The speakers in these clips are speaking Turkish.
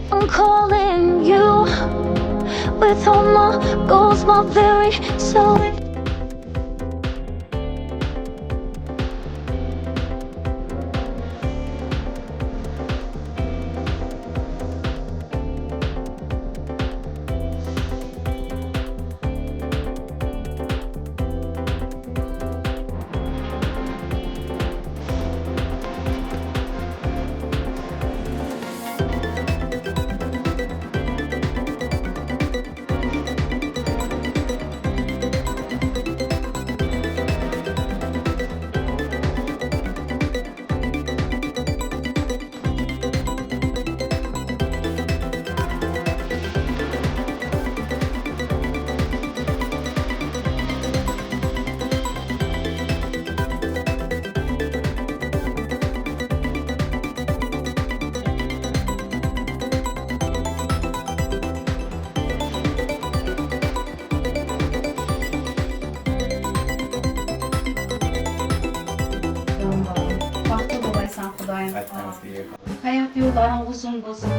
I'm calling you with all my goals, my very soul. yollarına uzun bulsun.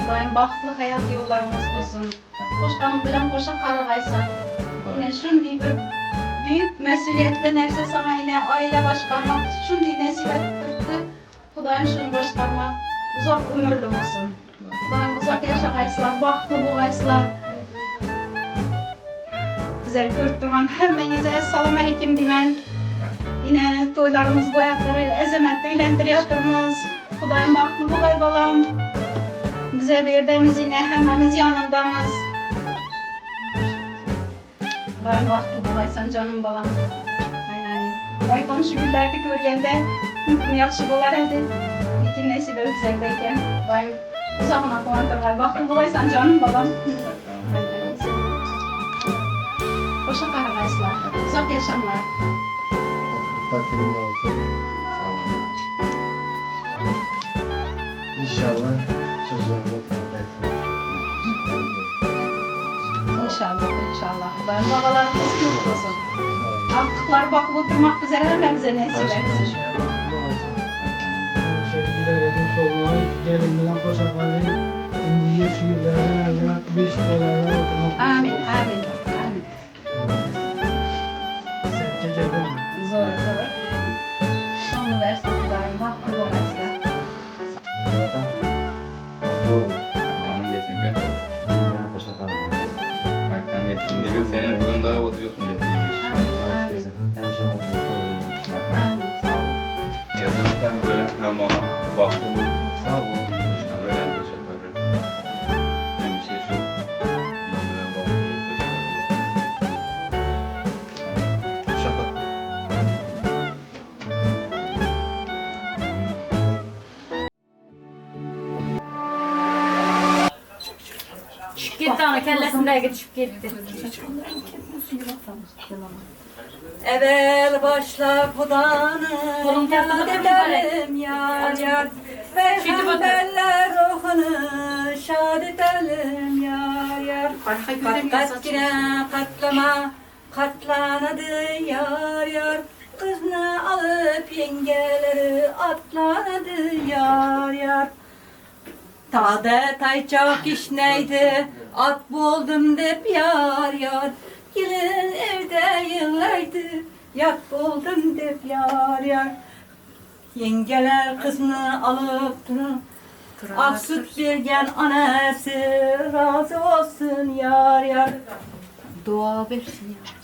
Daim bahtlı hayat yollarımız bulsun. Koşkanım bilen koşa kararaysan. Yine şimdi bir büyük mesuliyetli nefse sana yine aile başkanmak. Şimdi nesip ettirdi. Kudayım şunu başkanmak. Uzak ömürlü olsun. Kudayım uzak yaşayaysılar, bahtlı buğaysılar. Güzel kürtümen, hemmenize salama hekim dimen. Yine toylarımız bu ayakları azamatla eğlendiriyoruz. Kudayım bahtlı buğay balam. Bize verdiğimiz yine hemmemiz yanındamız. Kudayım bahtlı buğaysan canım balam. Aynen. Ay komşu güllerdi görgende mümkün yakşı bolar edi. İki nesibe güzeldeyken. Kudayım uzakına kullandırlar. Bahtlı buğaysan canım balam. Hoşça kararlar. Uzak yaşamlar. Takdirim olsun. Sağ olun. İnşallah çocuğumu tanıtır. İnşallah. Ben babalarımız mutlu olsun. Artıklar bakıp oturmak üzere hepimize nesip etsin. Şekiller edin soluna gelin bilen koşakları indiye şiirlerden evlat bir şiirlerden oturmak. Amin. Sen geceden mi? Zor. Sonu versin Kudayım. Hakkı bu mesle. Anam geçen gün. Bak sen geçtiğinde bir sene bugün daha oturuyorsun geçtiğinde. Yazılırken böyle hem ona baktım. Sağ olun. Böyle teşekkür ederim. Ben bir şey şu. Böyle baktım. Şaka. Gitti ana kellesinde geçip gitti. Evvel başla kudanı yad edelim yar yar. Peygamberler ruhunu şad edelim yar yar. Katlat gire katlama katlanadı yar yar. Kızını alıp yengeleri atlanadı yar yar. Tade taycak iş neydi, at buldum dep yar yar. Gelin evde yıllardı, yat buldum dep yar yar. Yengeler kızını alıp durun, ak süt vergen anası razı olsun yar yar. Dua versin yar.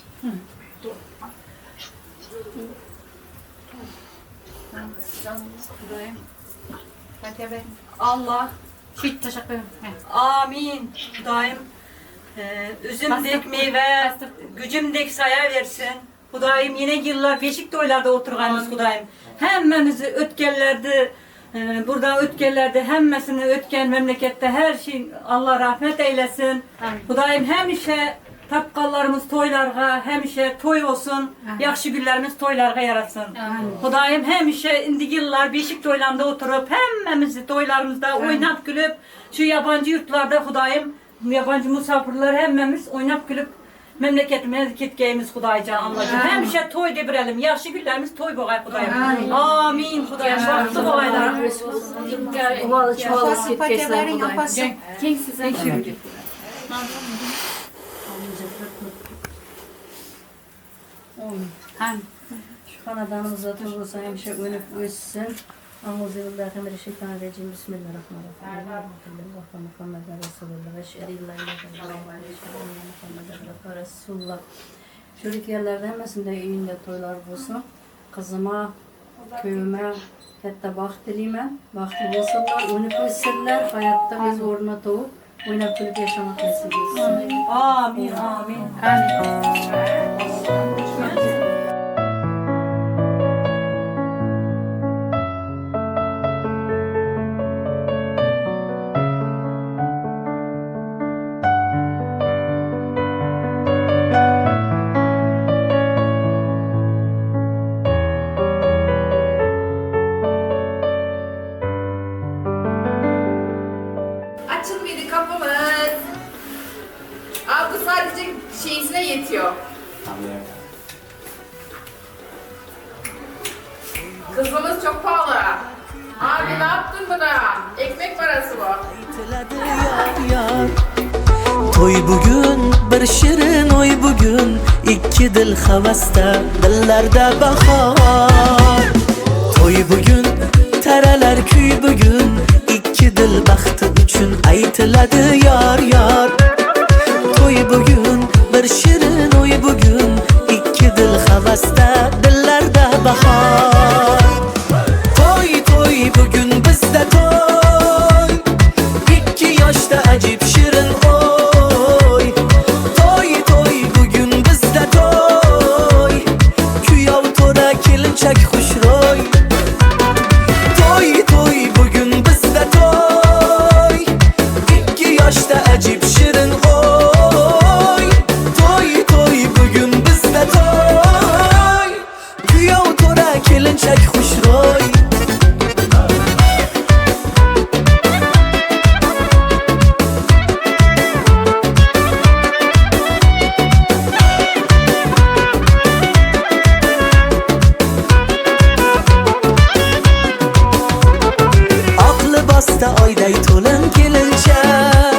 Allah. Teşekkür ederim. Amin. Daim üzümdek meyve, gücümdek saya versin. Hudayım yine yıllar beşik toylarda oturganız Hudayım. Hemmemizi ötkellerde, burada ötkellerde hemmesini ötken memlekette her şey Allah rahmet eylesin. Hudayım hemişe tapkallarımız toylarga, hemişe toy olsun. Yakşı günlerimiz toylarga yaratsın. Hudayım hemişe indi yıllar beşik toylarında oturup hemmemizi toylarımızda oynap gülüp şu yabancı yurtlarda Hudayım yabancı misafirler hemmemiz oynap gülüp memleketimize gitgeyimiz Hudaycan Allah'ım. Hemişe toy debirelim. Yakşı günlerimiz toy boğay Hudayım. Amin Hudayım. Baktı boğaylar. Umalı çuvalı sirkesler buradayım. Kim size şimdi? Şu kanadanımıza durursa hemşe önüp össün. Euzubillahimineşşeytanirracim. Bismillahirrahmanirrahim. Allah'a Muhammeden Resulullah. Eşhedü Resulullah. Şöyle yerlerde hemesinde üyünde toylar bulsun. Kızıma, köyüme, hatta baht dilime, bahtlı olsunlar, önüp össünler. Hayatta biz uğruna doğup, oynap gülüp yaşamak nasip etsin. Amin. Amin. Açılmıyordu kapımız. Abi bu sadece şeysine yetiyor. Kızımız çok pahalı. Abi ne yaptın buna? Ekmek parası bu. Toy bugün bir şirin oy bugün iki dil havasta dillarda bahar. Toy bugün taralar kuy bugün iki dil baxti uchun aytiladi yar yar. Toy bugün bir şirin oy bugün iki dil havasta dillarda bahar. Toy toy bugün bizde toy iki yaşta acip şirin oy. Toy toy bugün bizde toy kuyav tora kelinchak xushro'y. Toy toy bugün bizde toy iki yaşta acip şirin oy. Toy toy bugün bizde toy kuyav tora kelinchak xushro'y. Aklı basta oyday to'lin kelinchak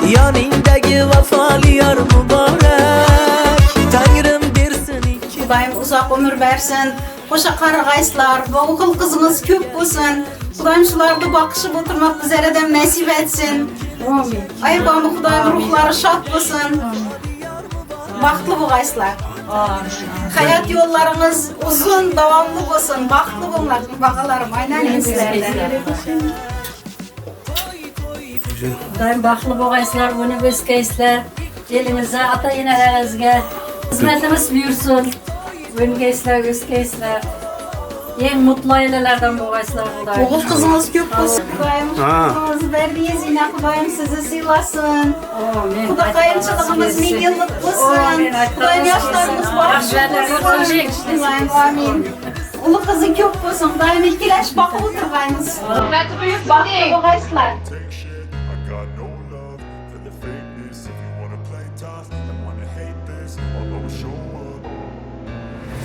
yoningdagi vafoli yor muborak. Tangrim bersin ikki Kudayım uzak ömür versin. Hoşa karagayslar, boğul kızınız köp olsun. Kudayım şularda bakışıp oturmak bizlere de nasip etsin. Ayıbamı Kudayım ruhları şad olsun. Baktlı boğayslar. Hayat yollarınız uzun, devamlı olsun. Baktlı bunlar, bakalarım aynen sizlerden. Daim baxtli bo'lgaysizlar, buni o'zgaysizlar. Elimizga, ota-enalaringizga xizmatimiz buyursin. Bungaysizlar, o'zgaysizlar. Eng mutlu ailelerden bo'lgaysizlar Xudoyim. Oğul kızınız köp olsun. Kudayım kızınızı verdiğiniz yine Kudayım sizi silasın. Kudayımçılığımız 1000 yıllık olsun. Kudayım yaşlarınız bağışlasın. Kudayım amin. Ulu kızın köp olsun. Kudayım ikileş bakıp oturgayınız. Bakıp boğaysızlar.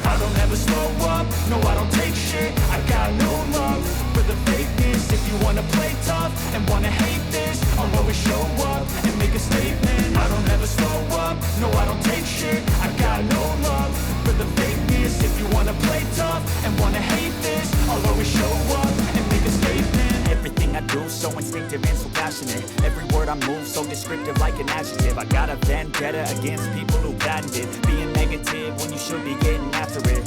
I don't ever slow up, no I don't take shit. I got no love for the fakeness. If you wanna play tough and wanna hate this, I'll always show up and make a statement. I don't ever slow up, no I don't take shit. I got no love for the fakeness. If you wanna play tough and wanna hate this, I'll always show up and make a statement. Everything I do so instinctive and so passionate. Every word I move so descriptive like an adjective. I got a vendetta against people who patented being negative when you should be getting after it.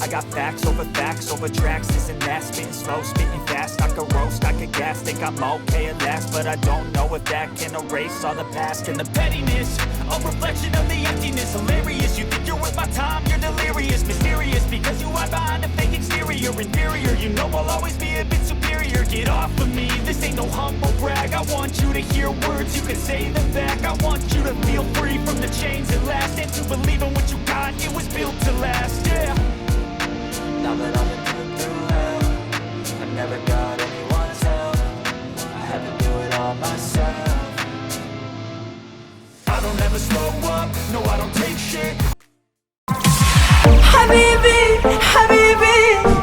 I got facts over tracks. Isn't that spitting slow, spitting fast? I could roast, I could gas. Think I'm okay at last, but I don't know if that can erase all the past and the pettiness. A reflection of the emptiness. Hilarious, you think you're worth my time, you're delirious. Mysterious, because you hide behind a fake exterior. Inferior, you know I'll always be a bit superior. Get off of me, this ain't no humble brag. I want you to hear words, you can say them back. I want you to feel free from the chains at last, and to believe in what you got, it was built to last, yeah. Now that I've been put through hell, I never got anyone's help. I had to do it all myself. I don't ever slow up, no I don't take shit. حبيبي حبيبي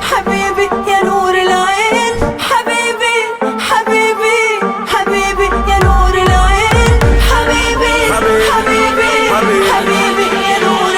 حبيبي يا نور العين. حبيبي حبيبي حبيبي يا نور العين. حبيبي حبيبي حبيبي يا نور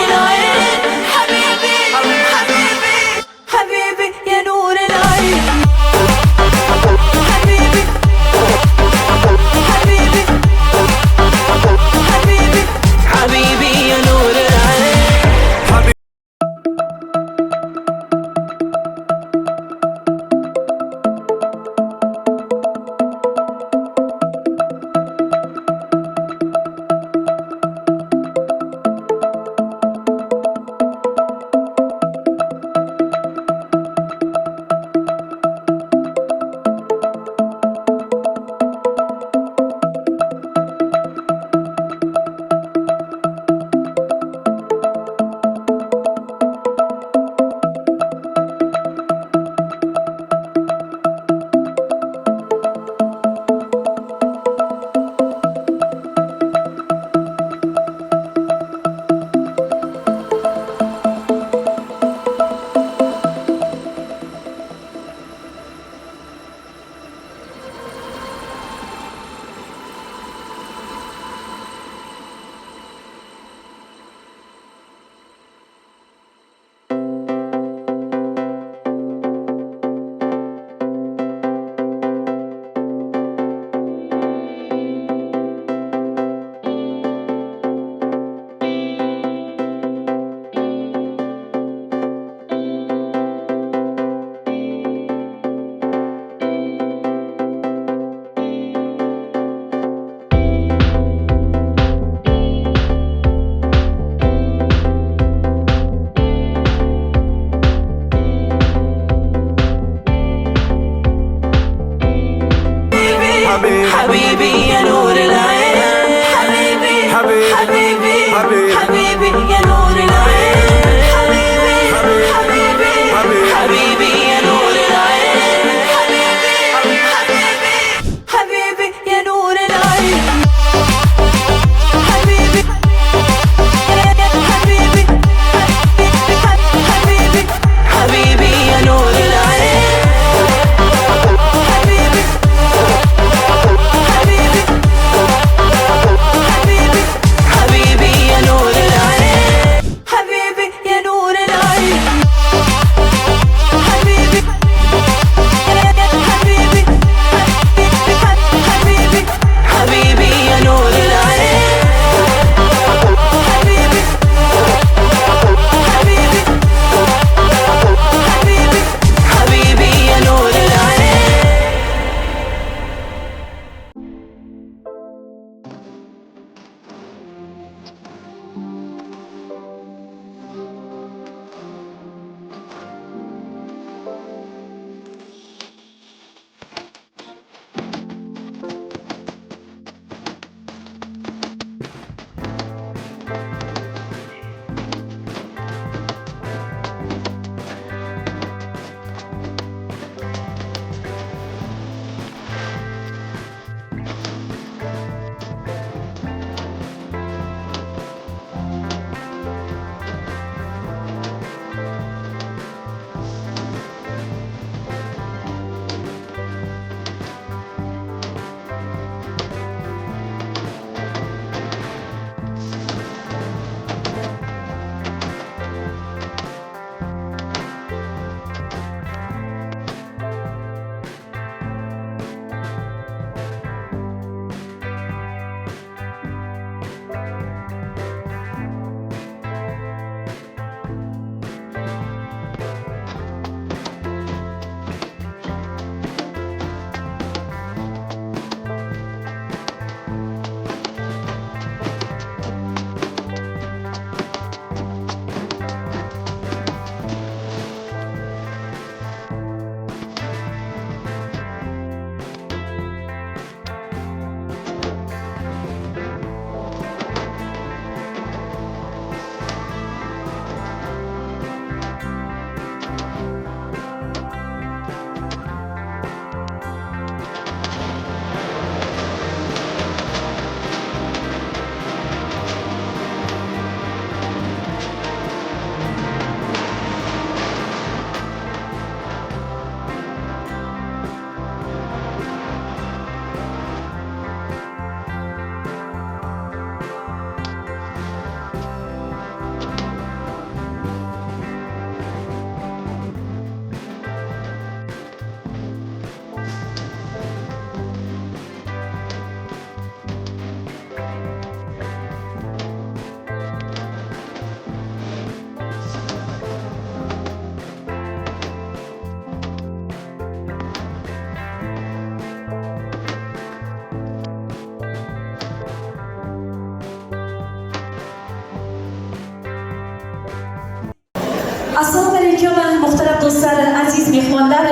Assalomu alaykum muhtaram do'stlar, aziz mehmonlar,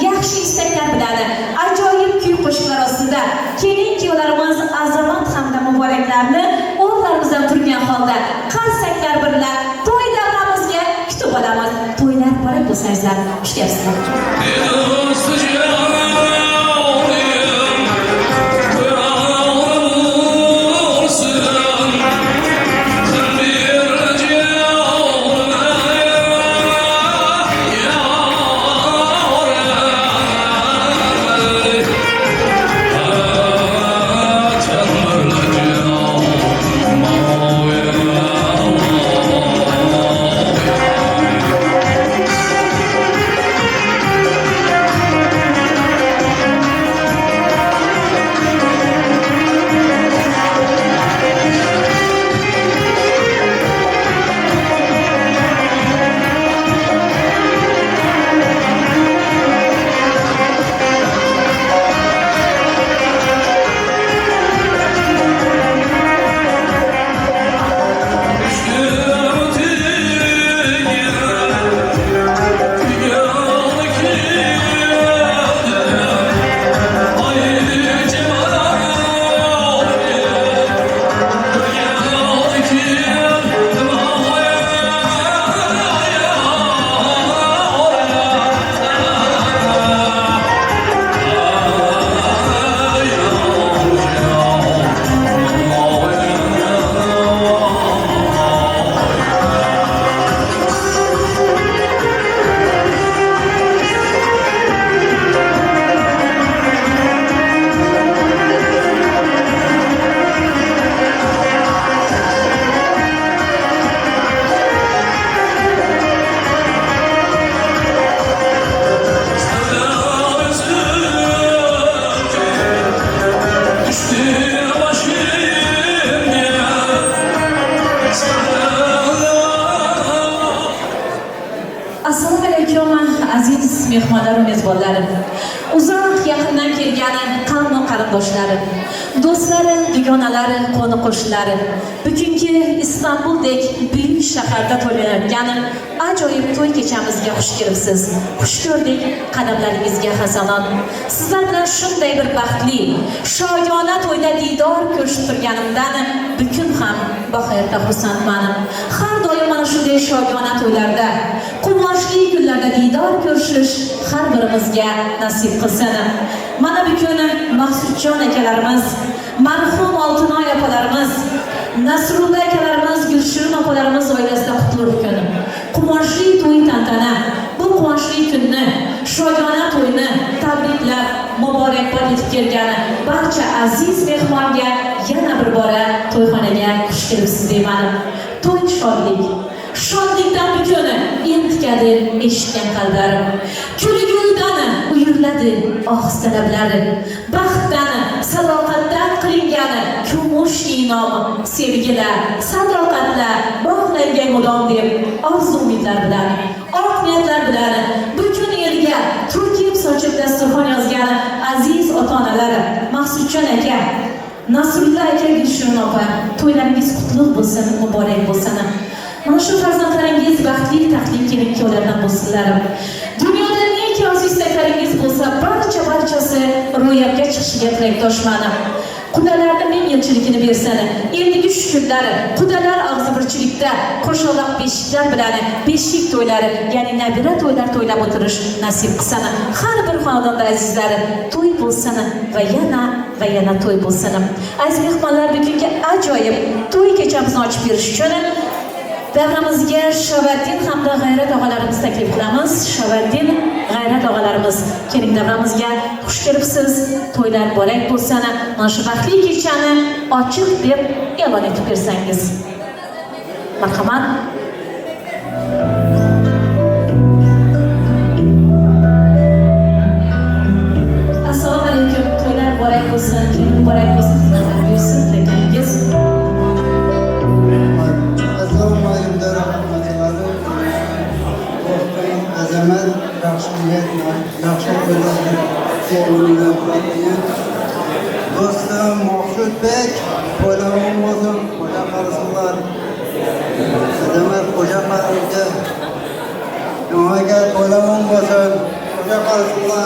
yaxshi istaklar bilan ajoyib kuy qo'shiqlar ostida kelin kuyovlarimiz Azamat hamda Muboraklarni o'rtarimizdan turgan holda qarsaklar bilan to'y davramizga kutib olamiz. To'ylar muborak bo'lsangizlar, xush kelibsizlar. Assalomu alaykum aziz mehmonlar va mezbonlarim. Uzoq yaqindan kelgan qavm qarindoshlarim, do'stlarim, dugonalari, qo'ni qo'shnilari, bugungi Istanbuldek buyuk shaharda to'ylanayotgan ajoyib to'y kechamizga xush kelibsiz. Xush ko'rdik, qadamlaringizga hasanot. Sizlar bilan shunday bir baxtli, shoyona to'yda diydor ko'rishib turganimdan bugun ham baxayrda xursandman. Har doim mana shunday shoyona to'ylarda, quvonchli kunlarda diydor ko'rishish har birimizga nasib qilsin. Mana bugun Maqsudjon akalarimiz, marhum Oltinoy opalarimiz, Nasrulla akalarimiz, Gulshirin opalarimiz oilasida qutlug' kun. Quvonchli to'y tantana. Bu quvonchli kunni, shoyona to'yni tabriklab, muborakbod etib kelgan barcha aziz mehmonga yana bir bora to'yxonaga xush kelibsiz deyman. To'y shodlik. Shodlikdan bugun entikadi eshitgan qalblarim. Kulguldan uyurladi ohista lablari. Baxtdan, sadoqatdan qilingan kumush inom, sevgilar, sadoqatlar bog'langan mudom deb orzu umidlar bilan, oq niyatlar bilan bugun yerga Turkiya sochib dasturxon yozgan aziz ota-onalar, Maqsudjon aka, Nasrulla aka, Gulshirin opa, to'ylaringiz qutlug' bo'lsin, muborak bo'lsin. Mana shu farzandlaringiz baxtli taxtli kelin-kuyovlardan bo'lsinlar. Dunyoda neki aziz istaklaringiz bo'lsa, barchasi ro'yobga chiqishiga tilakdoshman. Qudalarni ming yilchiligini bersin. Endigi shu kunlar qudalar og'zibirchilikda qo'shaloq beshiklar bilan beshik to'ylari, ya'ni nabira to'ylar to'ylab o'tirish nasib qilsin. Har bir xonadonda azizlar to'y bo'lsin va yana to'y bo'lsin. Aziz mehmonlar, bugungi ajoyib to'y kechamizni ochib berish uchun davramizga Shavaddin hamda G'ayrat og'alarimizni taklif qilamiz. Shavaddin, G'ayrat og'alarimiz, keling davramizga xush kelibsiz. To'ylar muborak bo'lsin. Mana shu baxtli kechani ochiq deb e'lon etib bersangiz. Marhamat. Assalomu alaykum. To'ylar muborak bo'lsin. Keling muborak bo'lsin. Buyursin tilaklaringiz. Azamat, yaxshi niyat, yaxshi qo'llashni do'stim Maqsudbek, qo'ylarim bo'lsin, qo'ylar qarasinlar. Azamat qo'ylarga Düğünge toylamam olsun. Koca karşısında.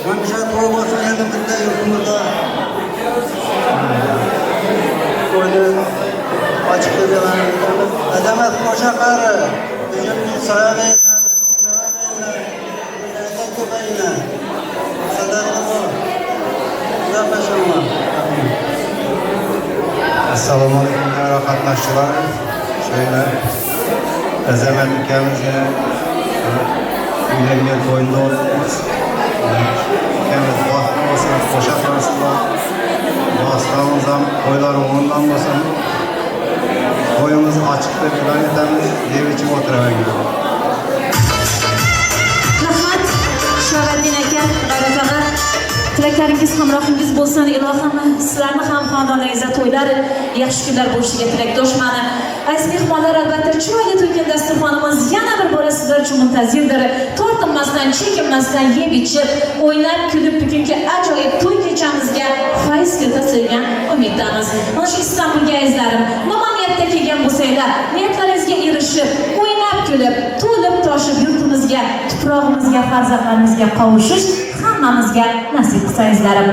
Hemşe toy olsun elimizde yurtumuzda. Toylu açık edilenlerimiz. Azamat koca karı. Bizim saya verirler. Güzellik köpeğine. Sadarlı bu. Güzel peşinler. Assalamu alaikum değerli katnaşçılar. Şöyle Azamat ülkemizde uylangan to'yinda o'tamiz. Ülkemiz vaqtli bo'lsin, qo'shiq arasida vositamiz ham to'ylar o'g'irlan bo'lsin. To'yimiz ochiq deb e'lon etamiz. Yeb ichib o'tiravergan. Rahmat, Sho'roddin aka, G'ayrat og'a. Tilaklaringiz hamrohingiz bo'lsin, ilohim sizlarni ham xonadonlaringizda to'ylar, yaxshi kunlar bo'lishiga tilakdoshman. Aziz mehmonlar, albatta chiroyli to'ygan dasturxonimiz yana bir bora sizlar uchun muntazirdir. Tortinmasdan, chekinmasdan yeb ichib, o'ynab, kulib bugungi ajoyib to'y kechamizga fayz keltirgan umiddamiz. Mana shu Istanbulga azizlarim, nima niyatda kelgan bo'lsanglar, niyatlaringizga erishib, o'ynab, kulib, to'lib toshib yurtimizga, tuprog'imizga, farzandlarimizga qovushish hammamizga nasib qilsa azizlarim.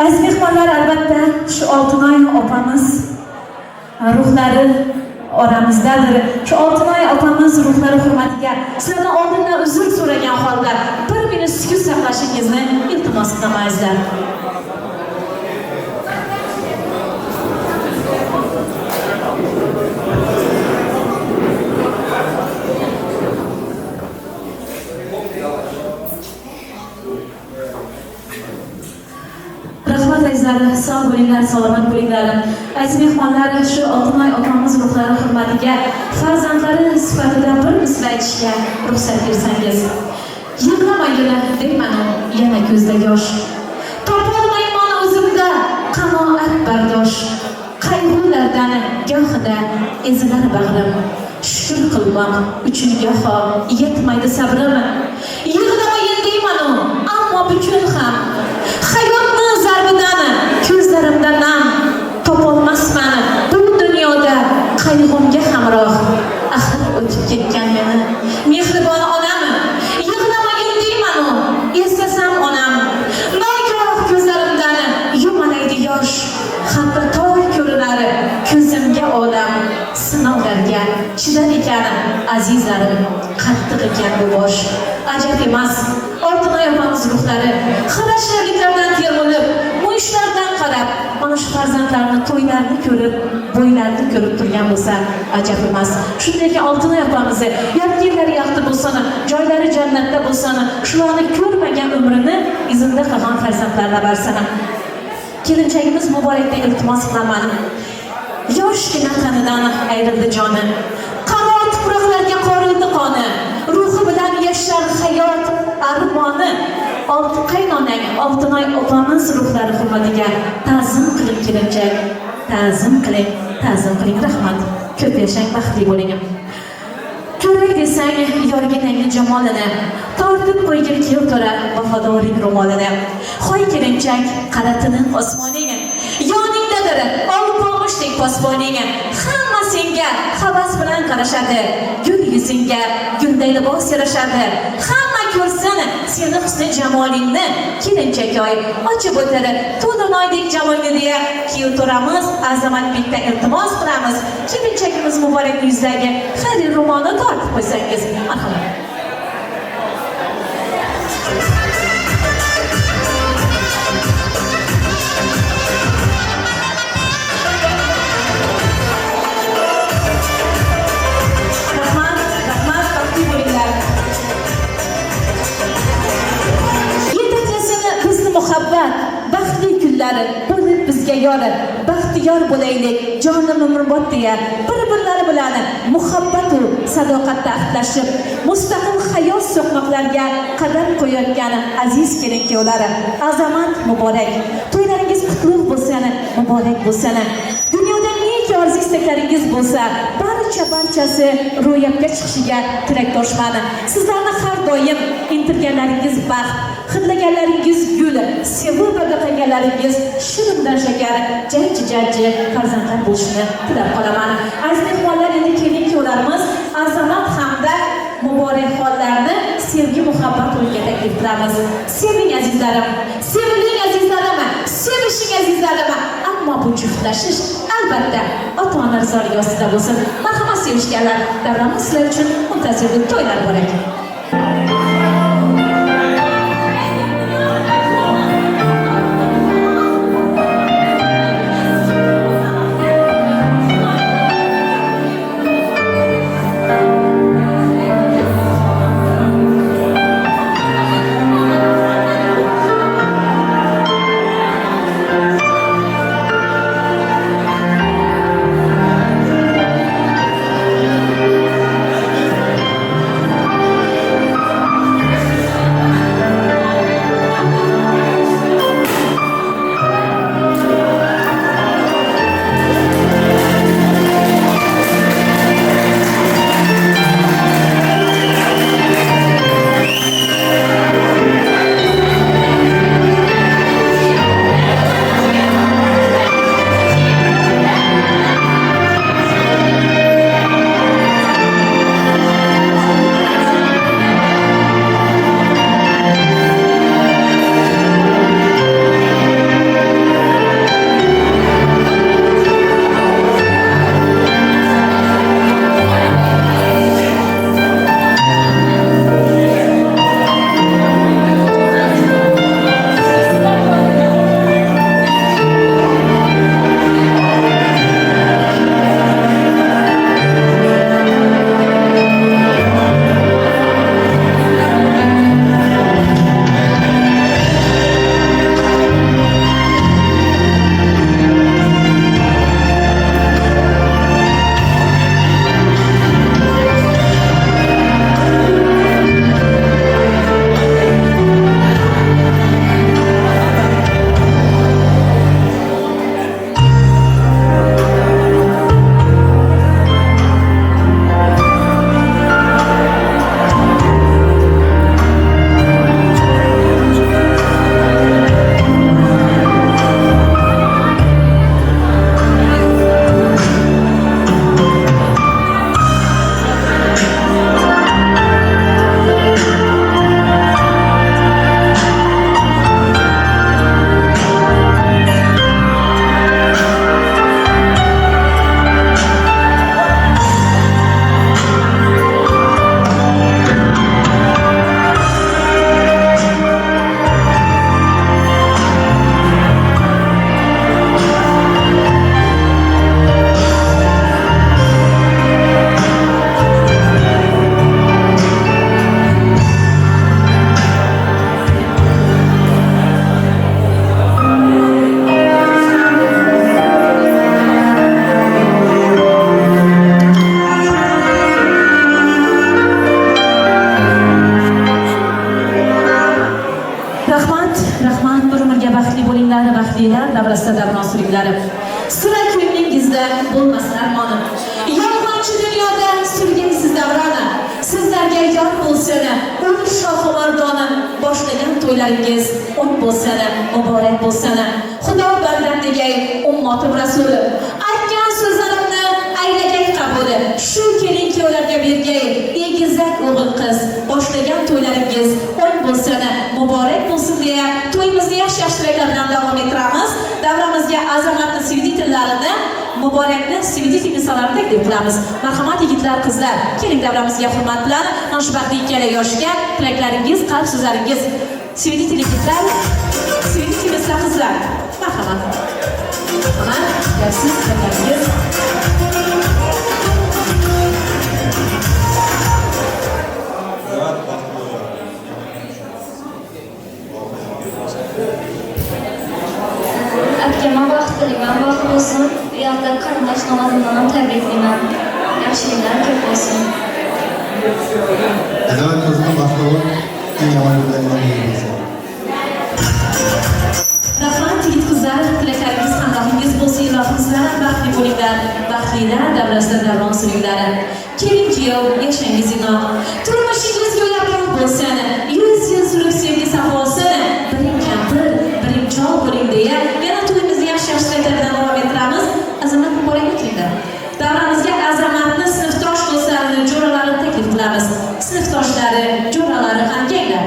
Aziz mehmonlar, albatta shu Oltinoy opamiz ruhlari oramizdadir. Shu Oltinoy opamiz ruhlari hurmatiga sizlardan oldindan uzr so'ragan holda bir minut sukut saqlashingizni iltimos qilaman azizlar. Rahmat azizlar, sog' bo'linglar, salomat bo'linglar. Aziz mehmonlar, shu Oltinoy opamiz ruhlari hurmatiga farzandlari sifatida bir misra aytishga ruxsat bersangiz. Yig'lamagin deyman, yana ko'zda yosh. Topolmayman o'zimda qanoat bardosh. Qayg'ulardan gohida ezilar bag'rim. Shukr qilmoq uchun goho yetmaydi sabrim. Yig'lamagin deyman, ammo bugun ham hayotni zarbidan ko'zlarimda nam topolmasman bu dunyoda qayg'umga hamroh. Axir o'tib ketgan meni mehribon onam. Yig'lamagin deyman, eslasam onam. Nogoh ko'zlarimdan yumalaydi yosh. Hatto toy ko'rinar ko'zimga odam. Sinovlarga chidar ekan azizlarim, qattiq ekan bu bosh. Ajab emas, Oltinoy opamiz ruhlari xarashlarliklardan termilib, muishlardan qarab, mana shu farzandlarni to'ylarni ko'rib, bo'ylarini ko'rib turgan bo'lsa, ajab emas. Shunday ekan Oltinoy opamizni yaqinlari yaxti bo'lsin, joylari jannatda bo'lsin, shularni ko'rmagan umrini izinda qolgan farzandlarga bersin. Kelinchagimiz Muborakdan iltimos qilaman. Yoshgina tanidan ayrildi joni. Qaro tuproqlarga qorildi qoni. Ruhi bilan yashar hayot armoni. Olti qaynonang Oltinoy opamiz ruhlari hurmatiga ta'zim qiling kelinchak. Ta'zim qiling, ta'zim qiling. Rahmat. Ko'p yashang, baxtli bo'ling. Ko'rak desang yorginangni jamolini, tortib qo'ygin kiyovto'ra vafodoring ro'molini. Hoy kelinchak, qaratini osmoningga, yoningdadir olpomishdek posboning. Hamma senga havas bilan qarashadi, gul yuzingga gulday libos yarashadi. Hamma ko'rsin seni husni jamolingni. Kelinchakoy ochib o'tir to'linoydek jamolni deya kiyovto'ramiz Azamatbekdan iltimos qilamiz. Kelinchagimiz Muborakning yuzidagi xayr ro'molni tortib qo'ysangiz. Marhamat. Muhabbat, baxtli kunlari bo'lib bizga yor, baxtiyor bo'laylik, jonim umrbod deya bir-birlari bilan muhabbat va sadoqatda ahdlashib, mustaqil hayot so'qmoqlarga qadam qo'yayotgan aziz kelin-kuyovlar, Azamat Muborak. To'ylaringiz qutlug' bo'lsin, muborak bo'lsin. Dunyoda neki orzu istaklaringiz bo'lsa, barchasi ro'yobga chiqishiga tilakdoshman. Sizlarni har doim intilganlaringiz baxt, hidlaganlaringiz gul, sevib bag'atlaganlaringiz shirindan shakar, jajji farzandlar bo'lishini tilab qolaman. Aziz mehmonlar, endi kelin-kuyovlarimiz Azamat hamda Muborak taklif qilamiz. Seving azizlarim, seviling azizlarim, sevishing azizlarim. Ammo bu juftlashish albatta ota-ona rizoligi ostida bo'lsin. Marhamat sevishganlar, davramiz sizlar uchun muntazir to'ylar bo'lar. davrasida davron suringlarim. Sira ko'nglingizda bo'lmasin armonim. Yolg'onchi dunyoda surgansiz davroni. Sizlarga yor bo'lsin, o'n shohimordonim. Boshlagan to'ylaringiz o't bo'lsin, muborak bo'lsin. Xudo bandamdagay ummatim rasuli. Aytgan so'zlarimni aylagay qabuli. Shu kelinki ularga bergay egizak o'g'il qiz. Boshlagan to'ylaringiz o't bo'lsin, muborak bo'lsin deya to'yimizni yaxshi-yaxshiliklar bilan davom ettiramiz. Davramizga Azamatni svidetillarini, Muborakni svidetli misollarini taklif qilamiz. Marhamat yigitlar, qizlar, keling davramizga hurmat bilan mana shu baxtli ikkala yoshga tilaklaringiz, qalb so'zlaringiz. Svidetli yigitlar, svidetli qizlar. Marhamat. Mana siz tilaklaringiz. Akama vaqt tilayman, vaqt bo'lsin. Bu yoqda qarindosh namozimdan ham tabriklayman. Yaxshiliklar ko'p bo'lsin. Azamat qizning baxti bo'lib, eng yomon yo'llardan Rahmat yigit qizlar, tilaklaringiz hamrohingiz bo'lsin, ilohimizlar, baxtli bo'linglar, baxtlilar davrasida davron suringlar. Keling kuyov, yashangiz inoq. Turmushingiz go'yoqroq bo'lsin, yuz yil surib sevgi safosin. Biring kampir, biring chol bo'ling deya yana to'yimizni yaxshi-yaxshiliklar bilan davom ettiramiz. Azamat muborak bo'linglar. Davramizga Azamatni sinfdosh do'stlarini, jo'ralarini taklif qilamiz. Sinfdoshlari, jo'ralari ham kelinglar.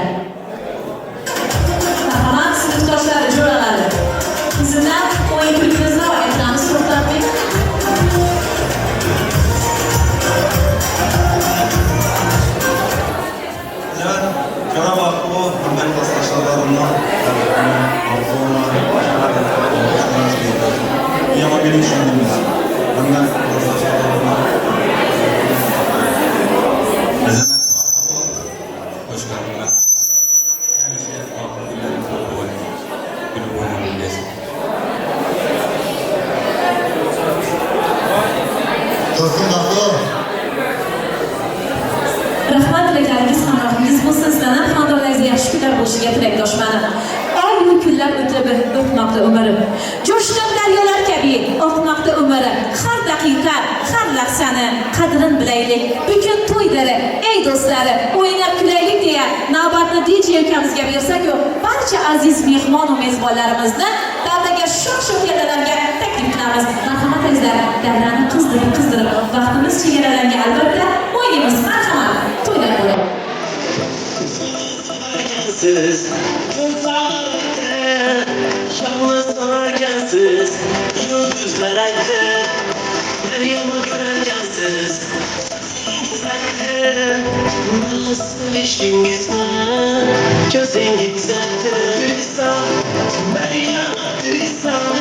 olmakta umarım. Coşkun deryalar gibi akmakta umarım. Her dakika, her lahzanı kadrin bileylik. Bugün to'ydari, ey do'stlari, o'ynab kulaylik deya navbatni DJ ukamizga bersak-ku, barcha aziz mehmon va mezbonlarimizni davraga shoh-shoh yerlarga taklif qilamiz. Marhamat azizlar, davrani qizdirib, vaqtimiz chegaralangan albatta o'ynaymiz. Marhamat, to'ylar bo'ladi. Siz yalnız varkensiz yıldızlar aydın her yolu göreceksiniz. Nasıl işiniz var? Gözünüz aktarırsan ben yanartırsam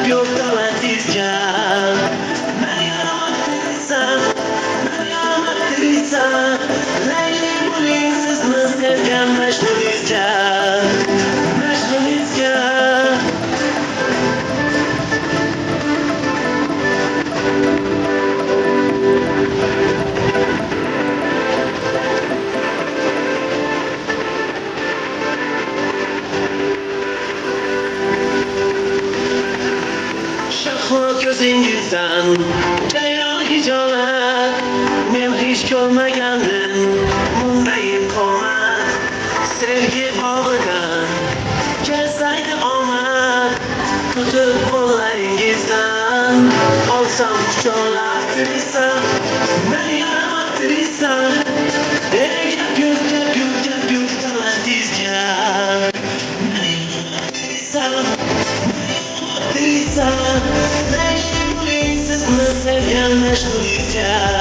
yok dalatırken ben yanartırsam Leylim ulinsız mısırken meşgulizken Şahı gözüngüzden Ceylan hiç olan Ben hiç görmegendim Bundayım olmak Sevgi bağlıgan Gelseydi olmak Tutup kollarınızdan Olsam çoğlattırırsan Ben yaramattırırsan Gep dalatırsan Leylim ulinsız mısırken meşgulizken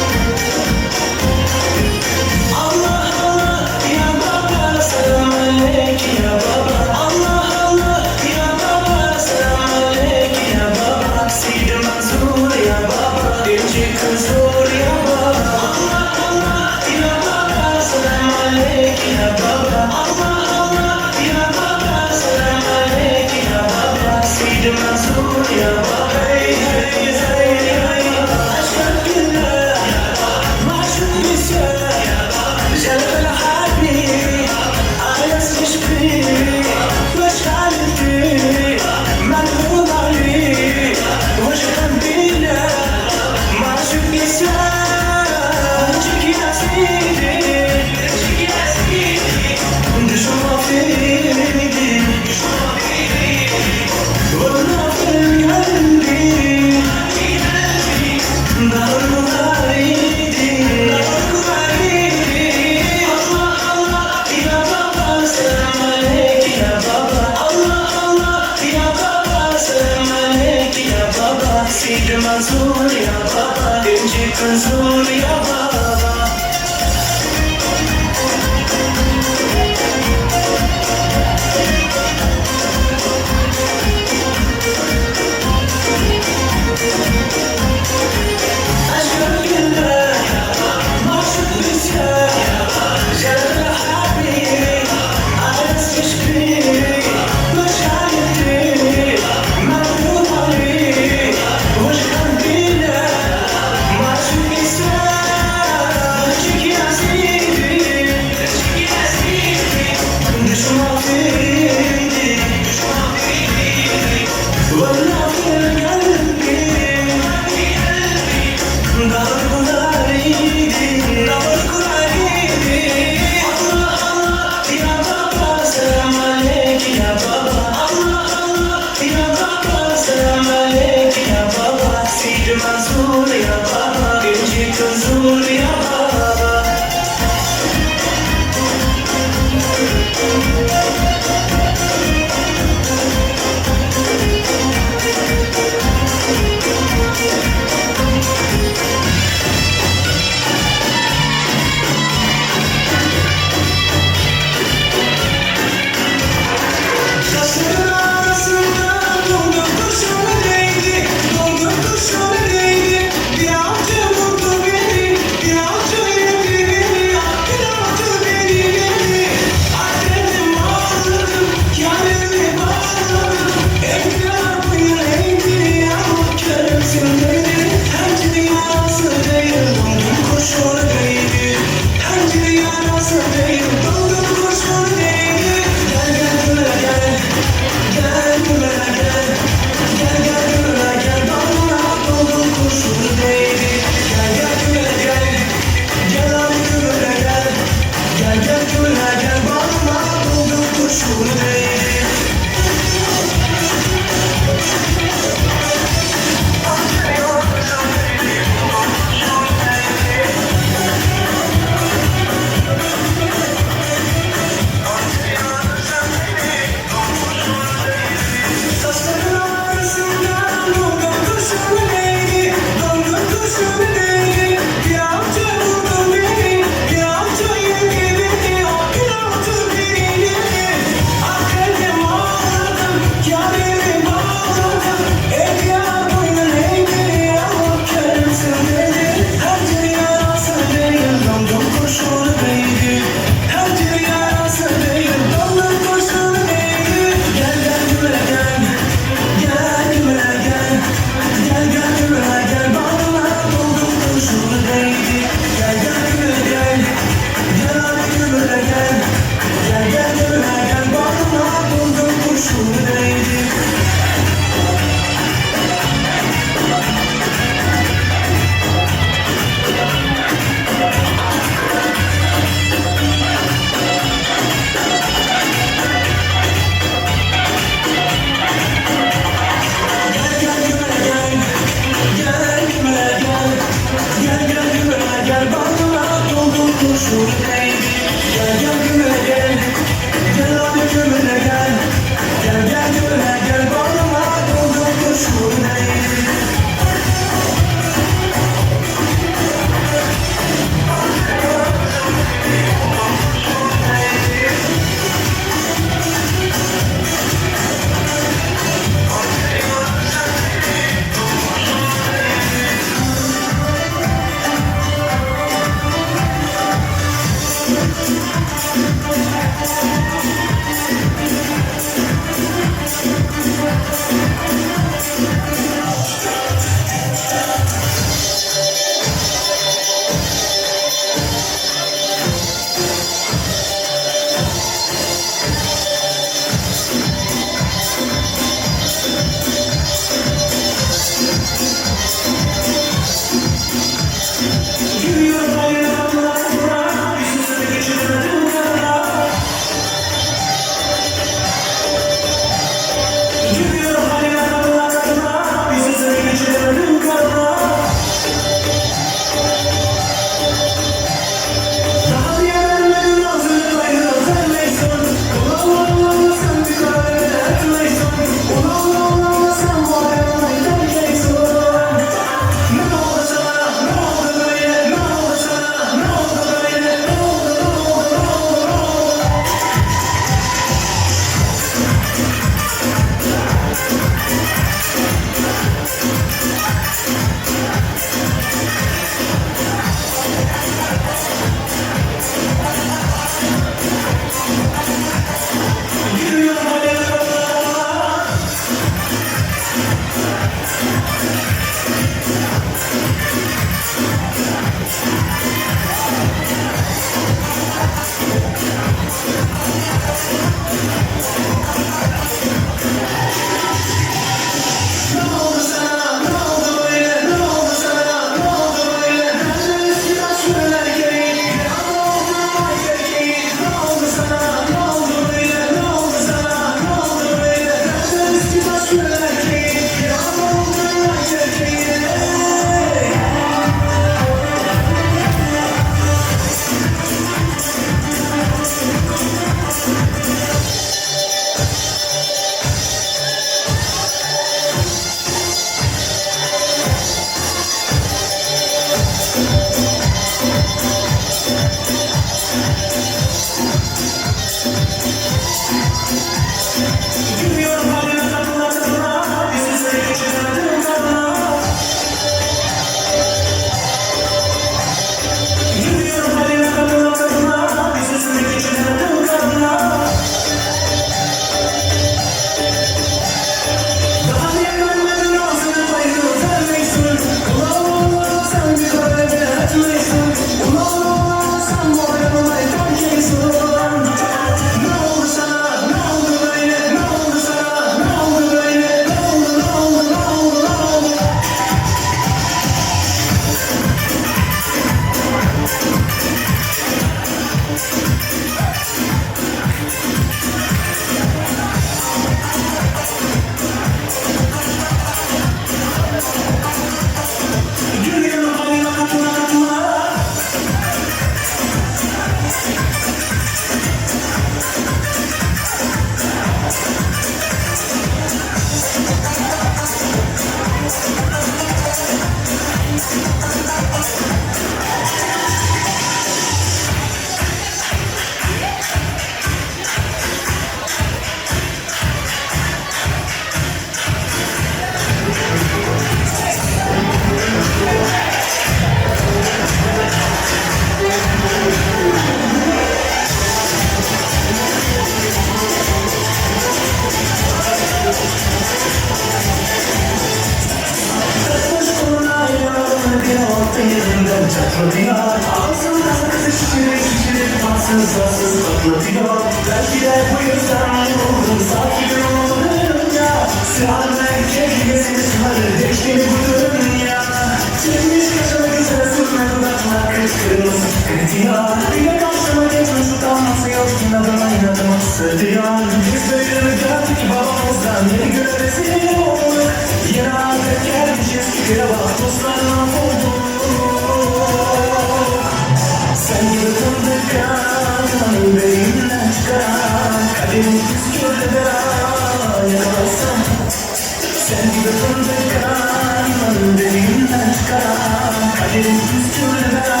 gibi fındık karan, deliğinden çıkaran, kaderin püskürlü bela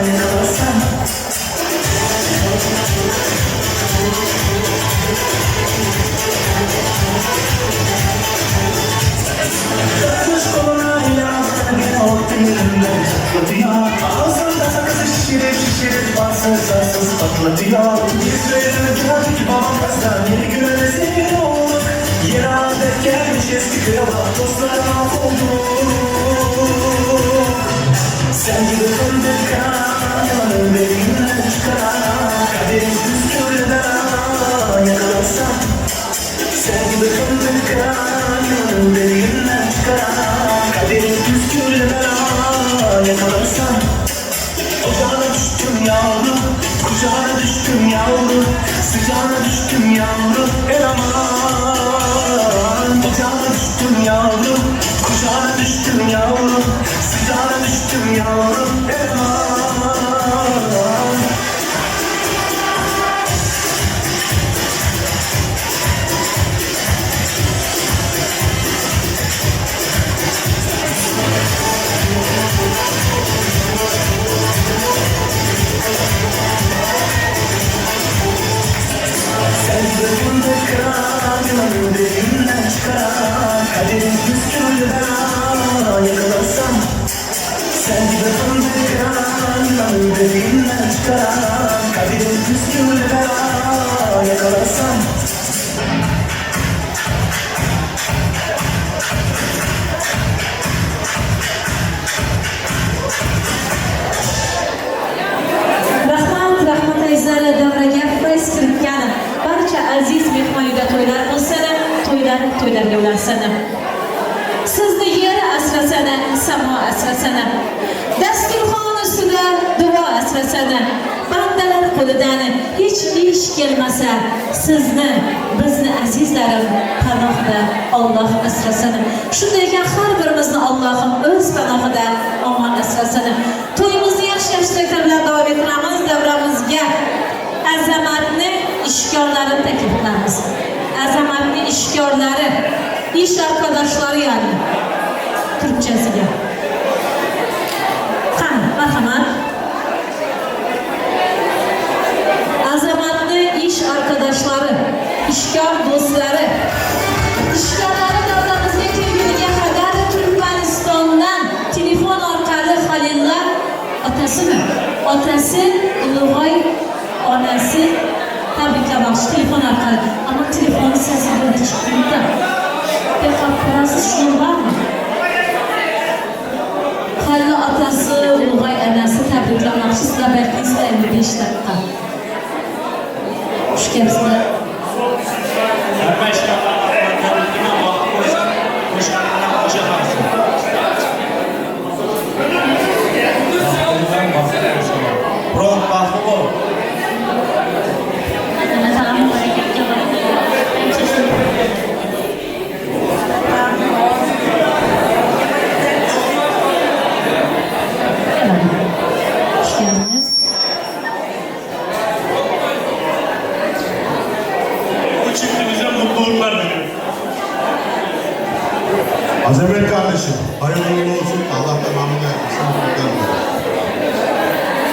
yakalasam. Kırmış kolunayla gene orta yerinden çatlatıyor. Ağzında sakızı şişirip barsız sarsız patlatıyor. Biz verirken ki babamızdan yeni güne zengin olduk. Yeni adet gelmiş eski krala dostlar mahvolduk. Sen gibi fındık karan, deliğinden çıkaran, kaderin püskürlü bela yakalasam. Sen gibi fındık karan, deliğinden çıkaran, kaderin püskürlü bela yakalasam. Ocağına düştüm yavrum, kucağına düştüm yavrum, sıcağına düştüm yavrum, el aman. Ocağına düştüm yavrum, kucağına düştüm yavrum, sıcağına düştüm yavrum, el aman. Sen fındık karan, deliğinden çıkaran, kaderin püskürlü bela yakalasam. Sen gibi fındık karan, deliğinden çıkaran, kaderin püskürlü bela yakalasam. Rahmat izlerle devreye priz kirkani. Barcha aziz mehmonida to'ylar bo'lsana, to'ylarga ulasana. Sizni yer asrasana, samo asrasana. Dasturxon ustida duo asrasana. Bandalar qo'lidan hech ish kelmasa, sizni, bizni azizlarim panohida Alloh asrasana. Shunday ekan har birimizni Allohim o'z panohida omon asrasana. To'yimizni yaxshi bilan davom ettiramiz. Davramizga Azamatni ishkorlarini taklif qilamiz. Azamatni ishkorlari, ish arkadaşları yani Türkçesiga. Qani, marhamat. Azamatni ish arkadaşları, ishkor do'stlari. Ishkorlari davramizga kelguniga qadar Turkmanistondan telefon orqali Halillar otasimi? Otasi Ulug'oy, onasi tabriklamoqchi telefon orqali. Ama telefonu sesini chiqdi. Bekor ko'rasiz, shuni bormi? Halil otasi, Ulug'oy onasi tabriklamoqchi. Sizlar belki endi 5 daqiqa. Xush kelibsizlar. Azamet kardeşim, hayırlı olsun. Allah da memnun etsin.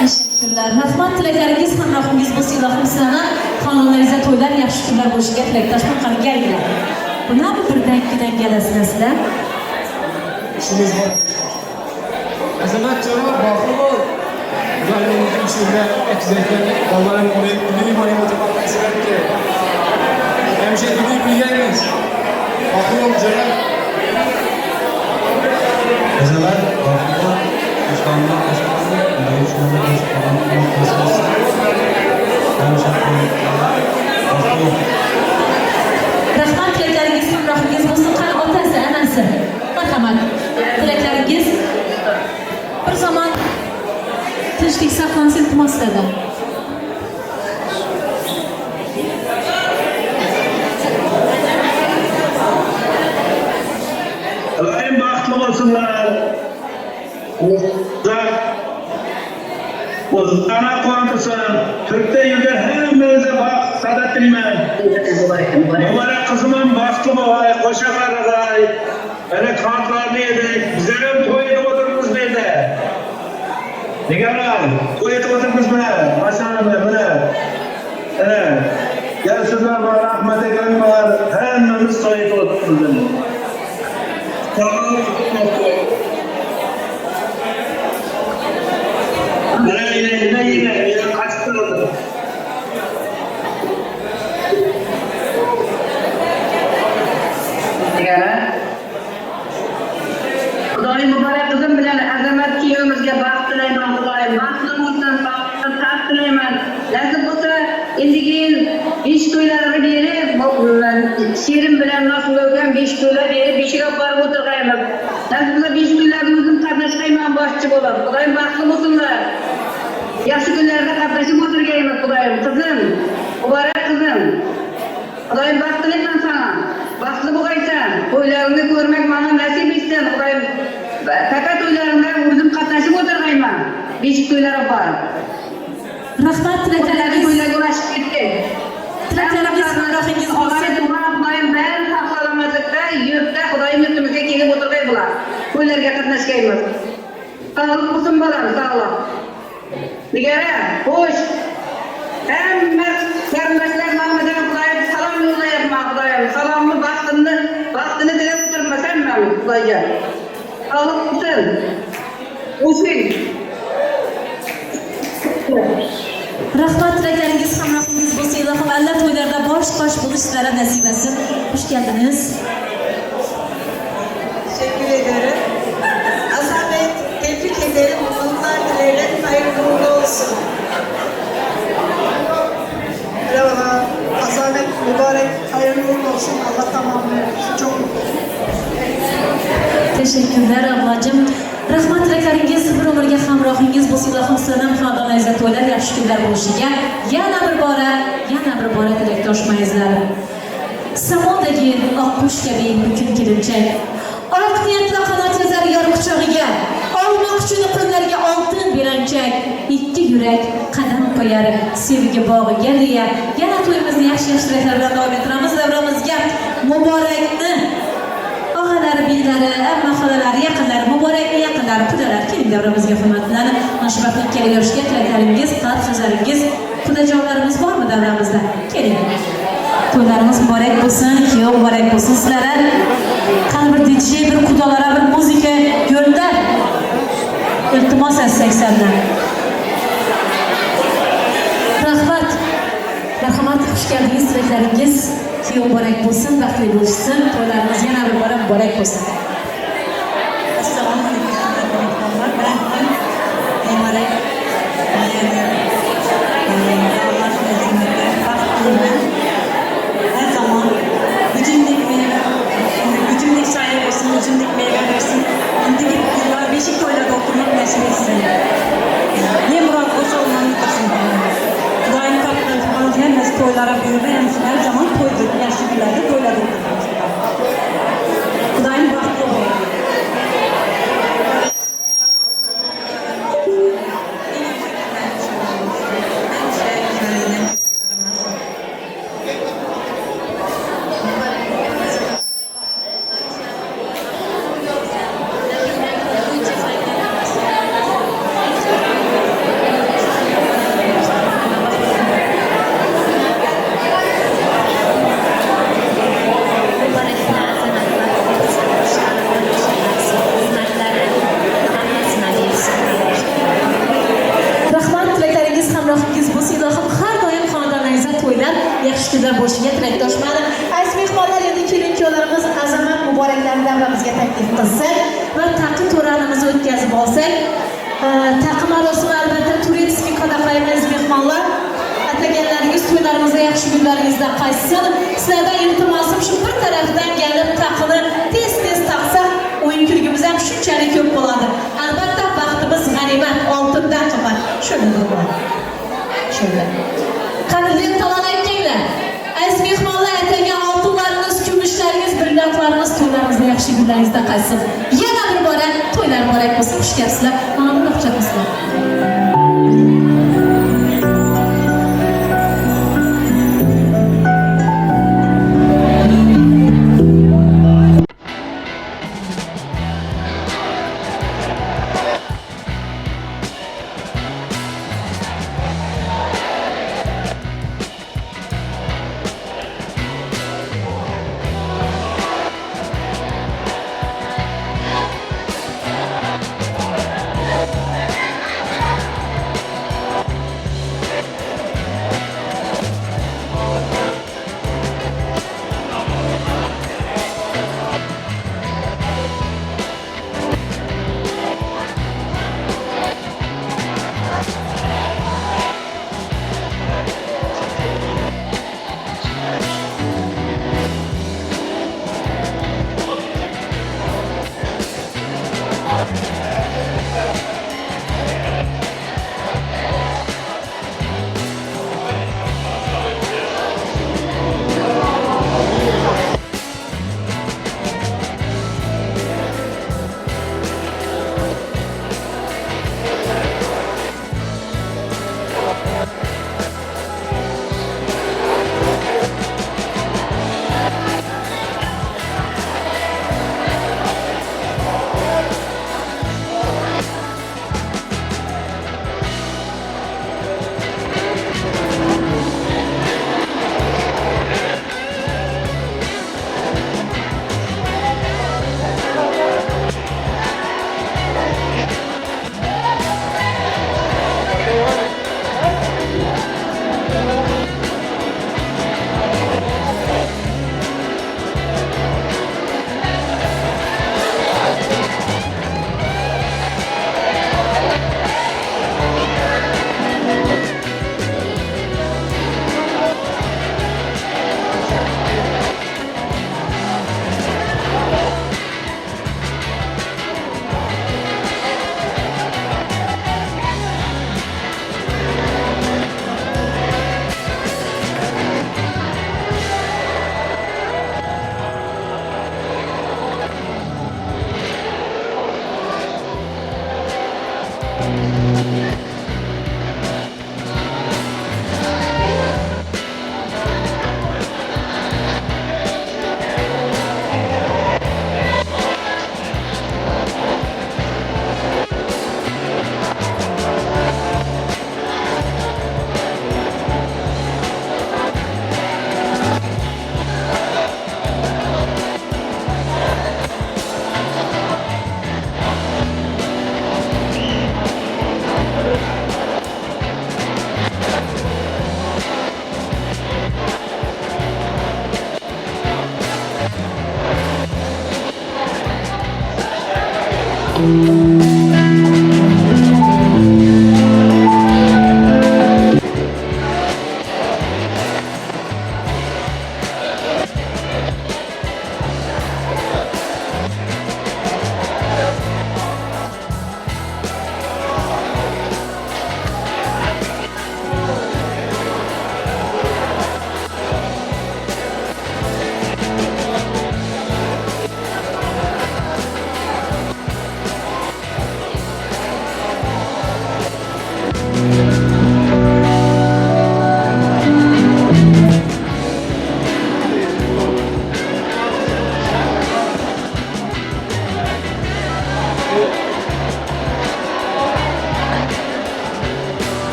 Teşekkürler. Rahmat tilaklaringiz hamrohingiz bo'lsin. Ilohim sizlarni qonunlaringizda to'ylar, yaxshi kunlar bo'lishiga tilakdoshman. Qani kelinglar. Buni birdan-keyin kelasizlar. İşimiz var. Azamat janob, baxil bo'l. Ularning ishida eksizaklar, bolalarning milliy monumentlarga sifatga. Hemşe milliy bilganmiz. Baxil bo'l janob. Azamet, baxil bo'l. İstanbul, Rahmat tilaklaringiz hamrohingiz bo'lsin. Qani otasi, anasi. Marhamat. Tilaklaringiz bir zaman tinchlik saqlansin iltimoslarda. Allah'ım baxtlı olsunlar. Ana kontusun, Türk'te yürgen hemmenize bak, sadat dilemen. Muborak kızımın baktı boğay, koşa karagay. Öyle kantlarını yedik, bizlerim toy edip oturmuş neydi? Nigarım, toy edip oturmuş mu? Maşallah mı? Evet. Yaşlılar var, Ahmet Egen var, hemmemiz toy edip oturmuş. Tamam, yine kaç kırıldı? Xudoyim muborak qizim bilan Azamat kuyovimizga baxt tilayman Xudoyim. Baxtli bo'lsin, baxtli taxt tilayman. Nasib bo'lsa, endigiyin 5 to'ylarga berib, sherim bilan nasib bo'lgan 5 to'ylar berib, beshiga borib o'tirgaymiz. Nasib bo'lsa 5 to'ylarga o'zim qatnashgayman boshchi bo'lib. Xudoyim baxtli bo'lsinlar. Yaxshi kunlarda qatnashib o'tirgaymiz Xudoyim. Qizim, muborak qizim. Xudoyim baxt tilayman sana. Baxtli bo'lgaysan. To'ylaringni ko'rmak menga nasib etsin Xudoyim. Faqat to'ylarimda o'zim qatnashib o'tirgayman. Beshik to'ylari bor. Rahmat, tilaklaringiz to'ylarga ulashib ketdi. Tilaklaringiz hamrohingiz bo'lsin. Xudoyim bari saqlamaslikda, yurtda Xudoyim yurtimizga kelib o'tirgay bular. To'ylarga qatnashgaymiz. Sog'lik bo'lsin bolam, sog'lik. Nigara, xo'sh. Hamma qarindoshlar nomidan Xudoyim salom yo'llayapman Xudoyim. Salomni baxtini tilab o'tirmasam men Xudoyga. Sog'lik bo'lsin. O'sing. Rahmat, tilaklaringiz hamrohingiz bo'lsin. Ilohim Allah to'ylarda bosh bo'lish sizlarga nasib etsin. Xush keldiniz. Teşekkür ederim. Azamet, tebrik ederim. Mutluluklar dilerim. Hayırlı uğurlu olsun. Merhaba. Azamet, mübarek, hayırlı uğurlu olsun. Allah tamamını çok Teşekkürler ablacığım. Rahmat, tilaklaringiz bir umrga hamrohingiz bo'lsin. Ilohim sizlardan xonadon izzat to'ylar, yaxshi kunlar bo'lishiga yana bir bora tilakdoshmaysizlar. Samodagi oqqush kabi bukun kelinchak, oq niyatli qanot yozar yor quchog'iga, olmoqchini qo'llariga oltin belanchak, ikki yurak qadam qo'yar sevgi bog'iga deya yana to'yimizni yaxshi tilaklar bilan davom ettiramiz. Davramizga muborakni og'alari, biylari, amma xolalari, yaqinlari, muborakni yaqinlari, qudalar keling davramizga hurmatlanib, munosabatli kelib yoshga tilaklaringiz, xat so'zlaringiz, qudajonlarimiz bormi davramizda? Keling. To'ylarimiz muborak bo'lsin, kuyov muborak bo'lsin sizlarga. Qani bir DJ, bir qudolara, bir muzika yo'lda iltimos etsak sizlardan. Rahmat. Marhamat, xush keldingiz, tilaklaringiz kuyov muborak bo'lsin, baxtli bo'lishsin, to'ylarimiz yana bir bora muborak bo'lsin. Assalomu alaykum. Ben muborak. Her zaman gücümdeki sayı olsun, gücümdeki meyve versin. Şimdiki yıllar beşik toylarda oturmak nasip etsin. Ne murat olsa olmanı kılsın. Daim kaptan falan hem toylara büyüme hem her zaman toydur. Yaşlı günlerde toylarda oturmak. Daim baktı oluyor. Azamat muboraklarni davramizga taklif qilsak va taqim to'ronimizni o'tkazib olsak, taqim marosimi albatta turistik qadaqlaymiz mehmonlar. Ataganlaringiz to'ylarimizda yaxshi kunlaringizda qaytsin. Sizlardan iltimosim shu bir tarafdan kelib taqini tez taqsa, o'yin kulgimiz ham shunchalik ko'p bo'ladi. Albatta baxtimiz g'animat, oltindan qimmat. Shuni bo'ladi. Shunda. Qani lentalarni aytinglar. Aziz mehmonlar, atagan oltinlarimiz, kumushlaringiz, brilliantlarimiz to'ylarimizda yaxshi kunlaringizda qaytsin. Yana bir bora to'ylar muborak bo'lsin. Xush kelibsizlar. Mana bunday quchoqlasizlar.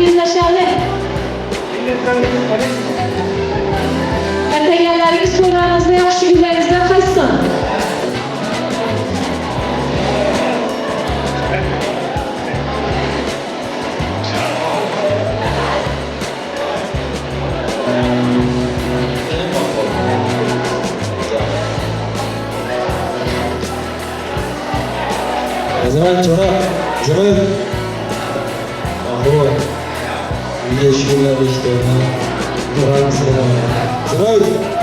şirinleşelim. Ertegenleriniz toylarınızda yaxşı günlerinizden kaçsın. Azamat çorap, cümle. Ahmet, bir eşkıya işte ona. Duran selam. Cümle.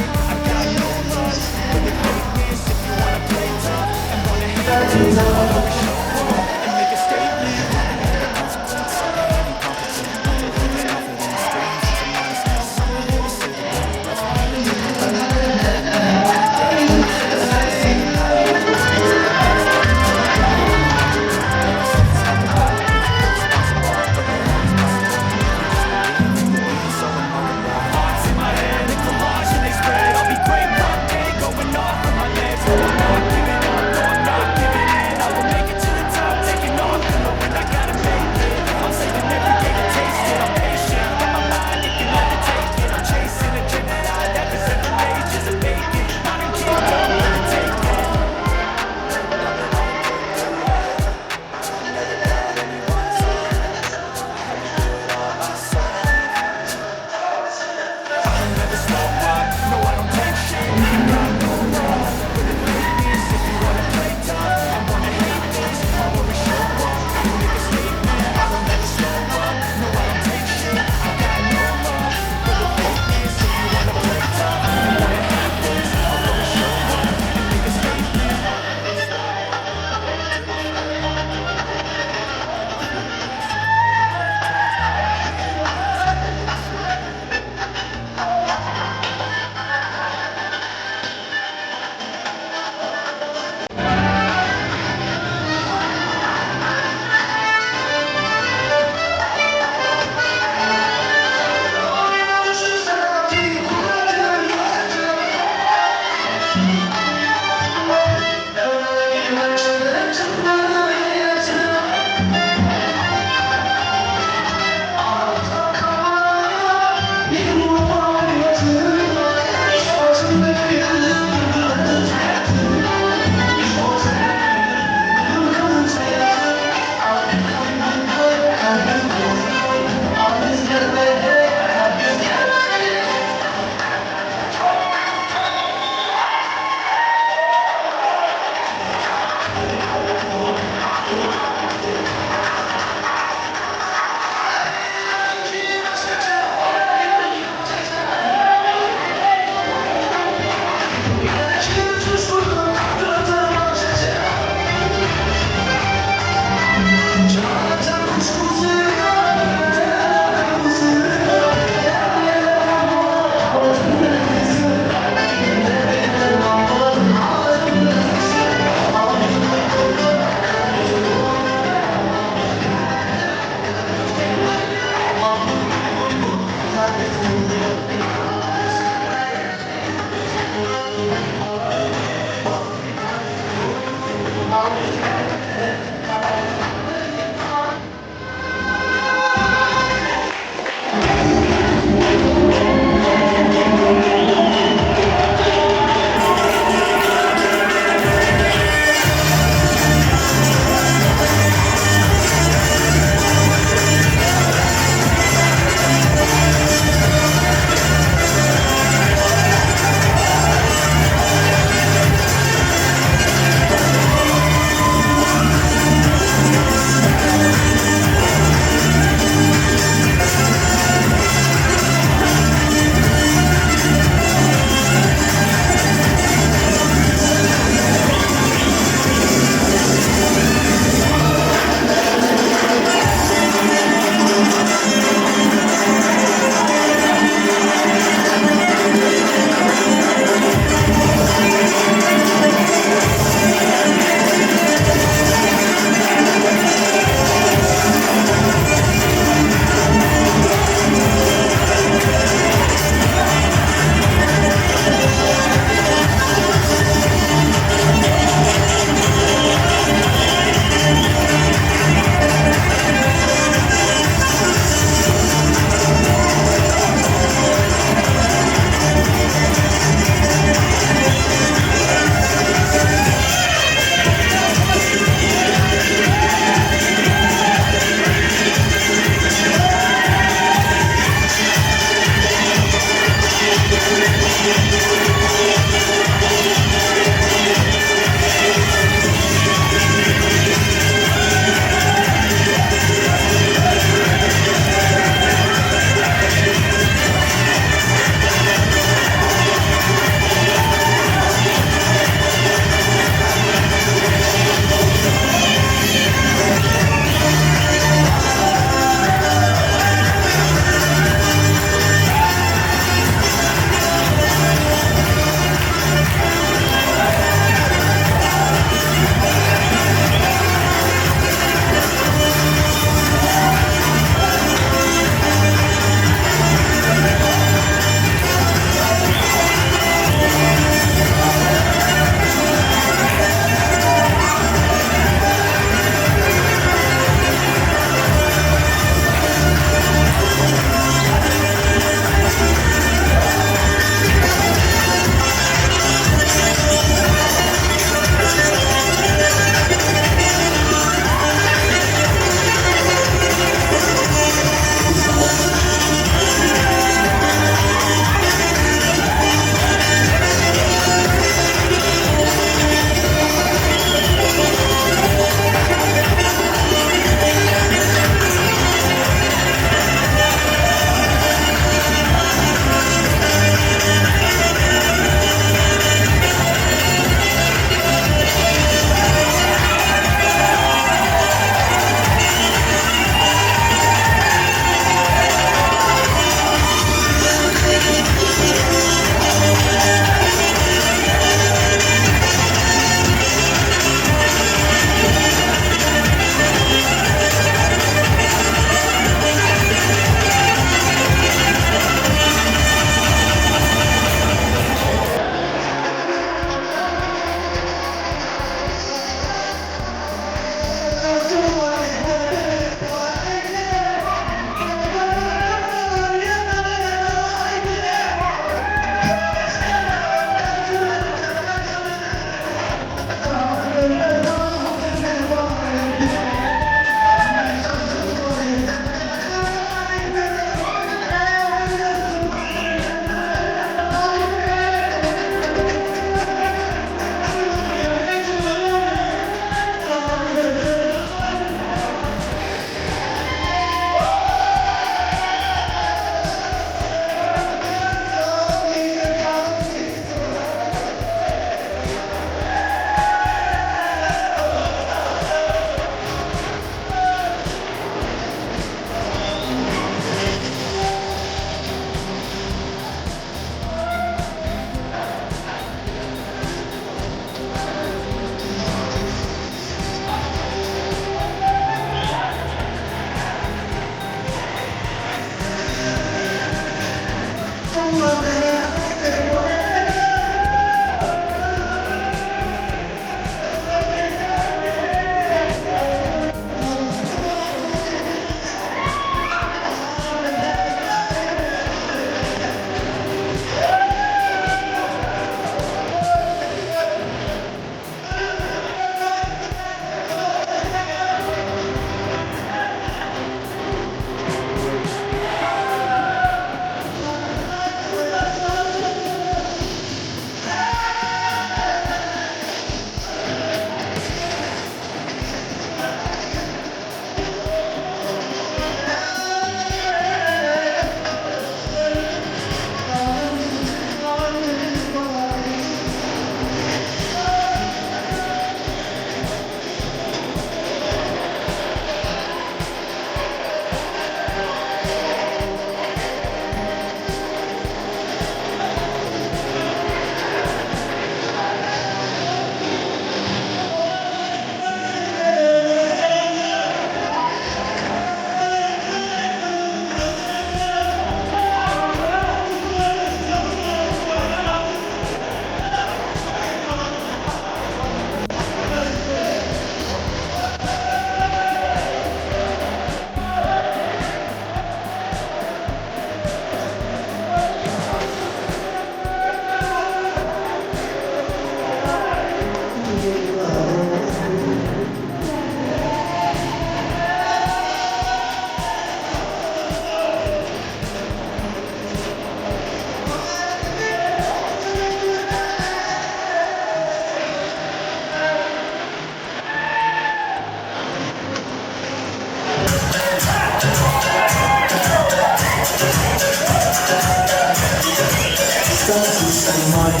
smart,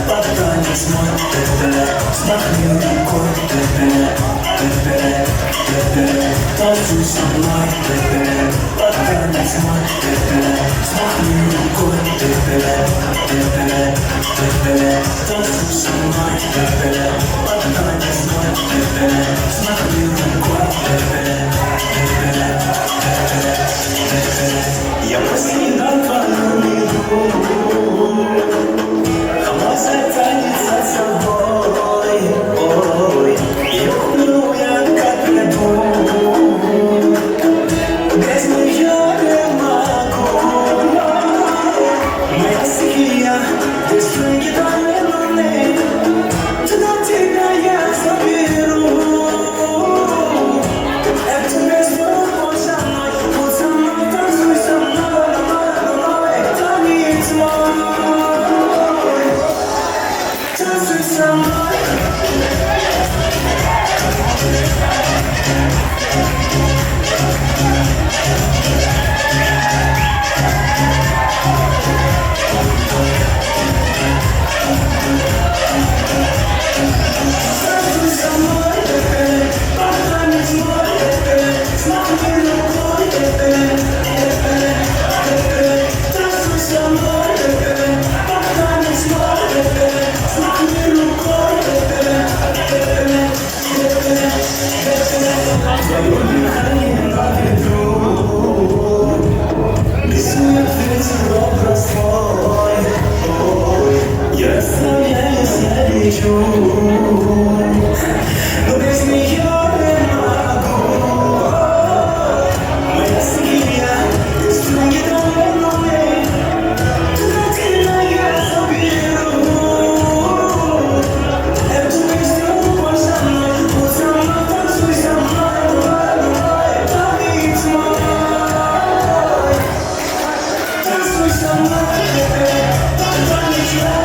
battaglia smart, sbagliare con tanto sunlight, battaglia smart, sbagliare con tanto sunlight, battaglia smart, sbagliare con я посильно полюблю, Хамас останется с собой, ой, и люблю я как приду, без нее не могу, моя стихия, без твоей долины, туда тебя я заберу, это без любовь со мной, будь со мной, танцуй со мной, танец мой, танцуй со мной. Я оставляю свечу, но без нее не могу. Моя стихия, без твоей долины, туда тебя я заберу. Эту песню пой со мной, будь со мной, танцуй со мной, танец мой, танцуй со мной. Танец мой.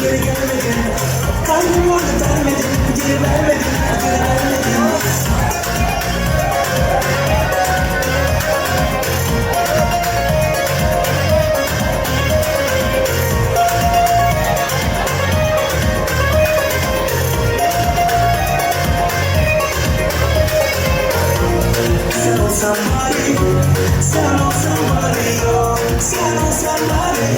geri gelmedin. Kalbim orada vermedin, geri vermedin, geri vermedin. Sen olsan bari, sen olsan bari yok. Sen olsan bari,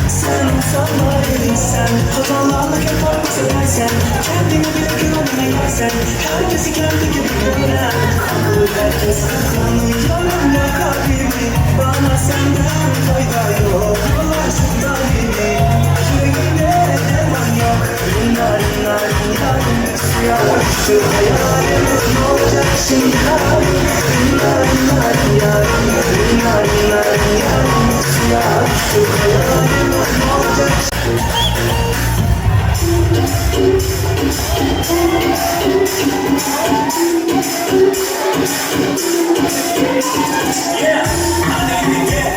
sen olsan bari. Sen hatalarla yapar seversen, kendine bile güvenmeyersen, herkesi kendi gibi gören, akıllı herkes kullanıyor ya kalbimi. Bana senden fayda yok, yolarsın kalbimi. Yüreğimde derman yok, bunlar suya uçtu hayalim. Ne olacak şimdi halim? Bunlar suya uçtu hayalim. Ne olacak? Yeah, I need to get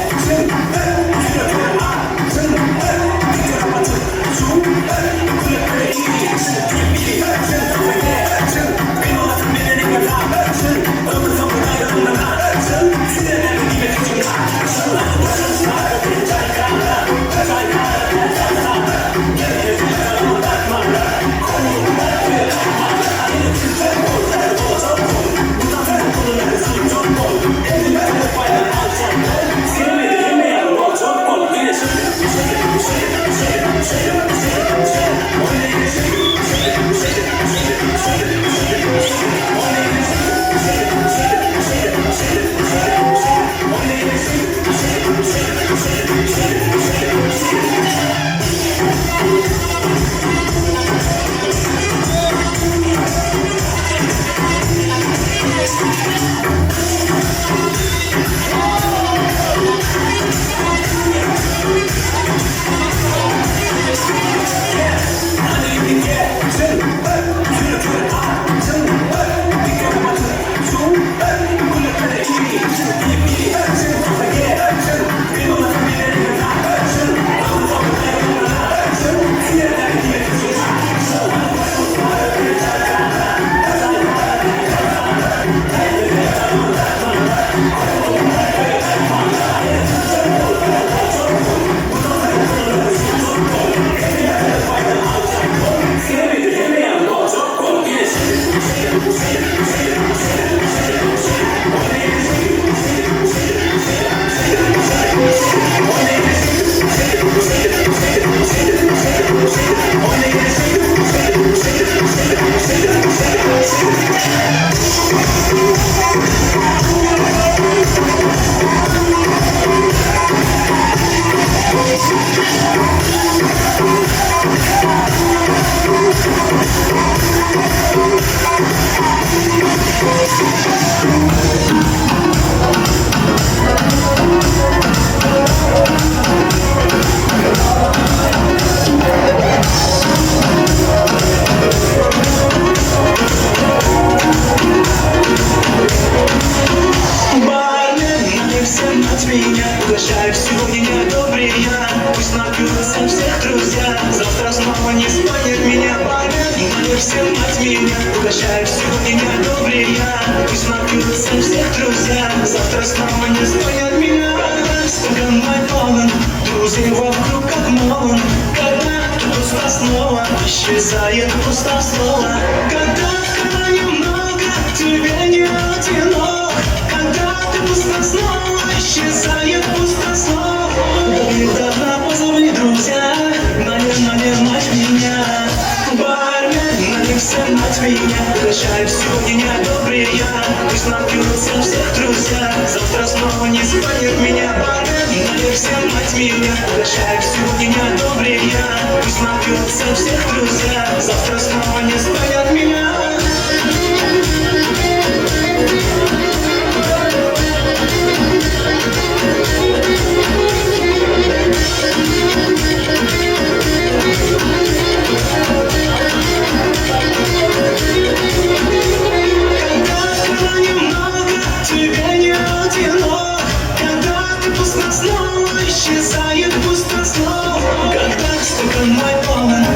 Исчезает пустослов, когда стакан мой полон.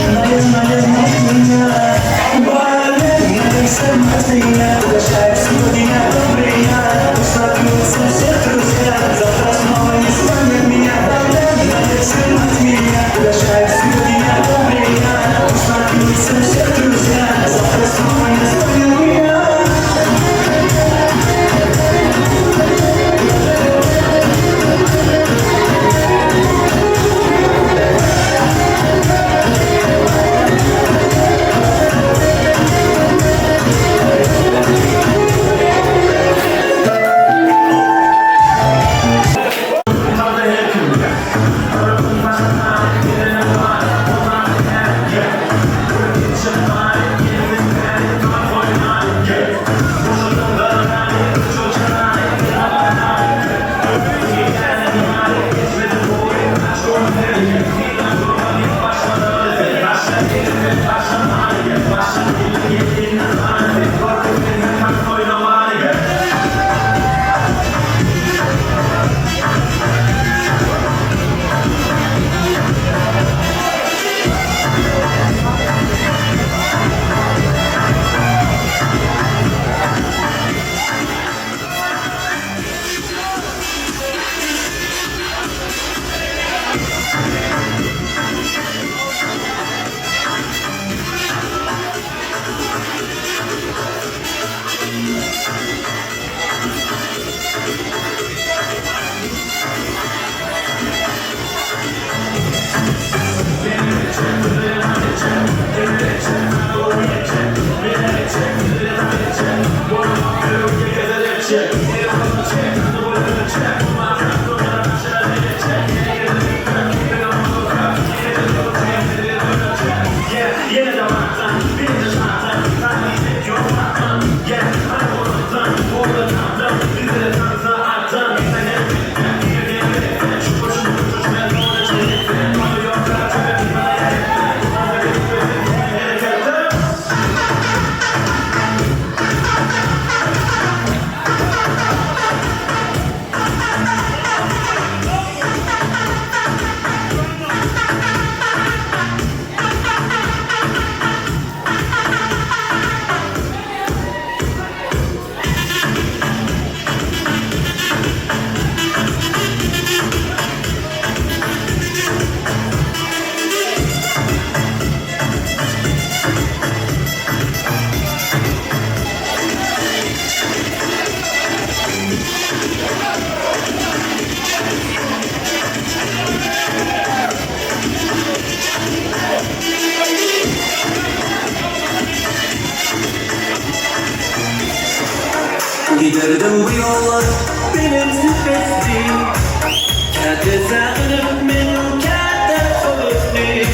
Giderdim bu yollar benim süpestim. Kâdese ınıp benim kâde soğukti.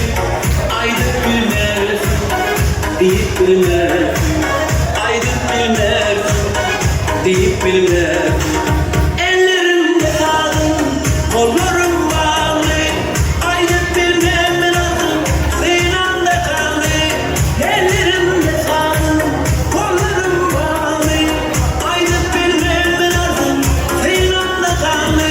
Aydın bilmez, deyip bilmez. Aydın bilmez, deyip bilmez. Ellerimde kaldım, kollarım bağlı. Aydın bilmem ben aldım, zinamda kaldı. Ellerimde kaldım, kollarım bağlı. Aydın bilmem ben aldım, zinamda kaldı.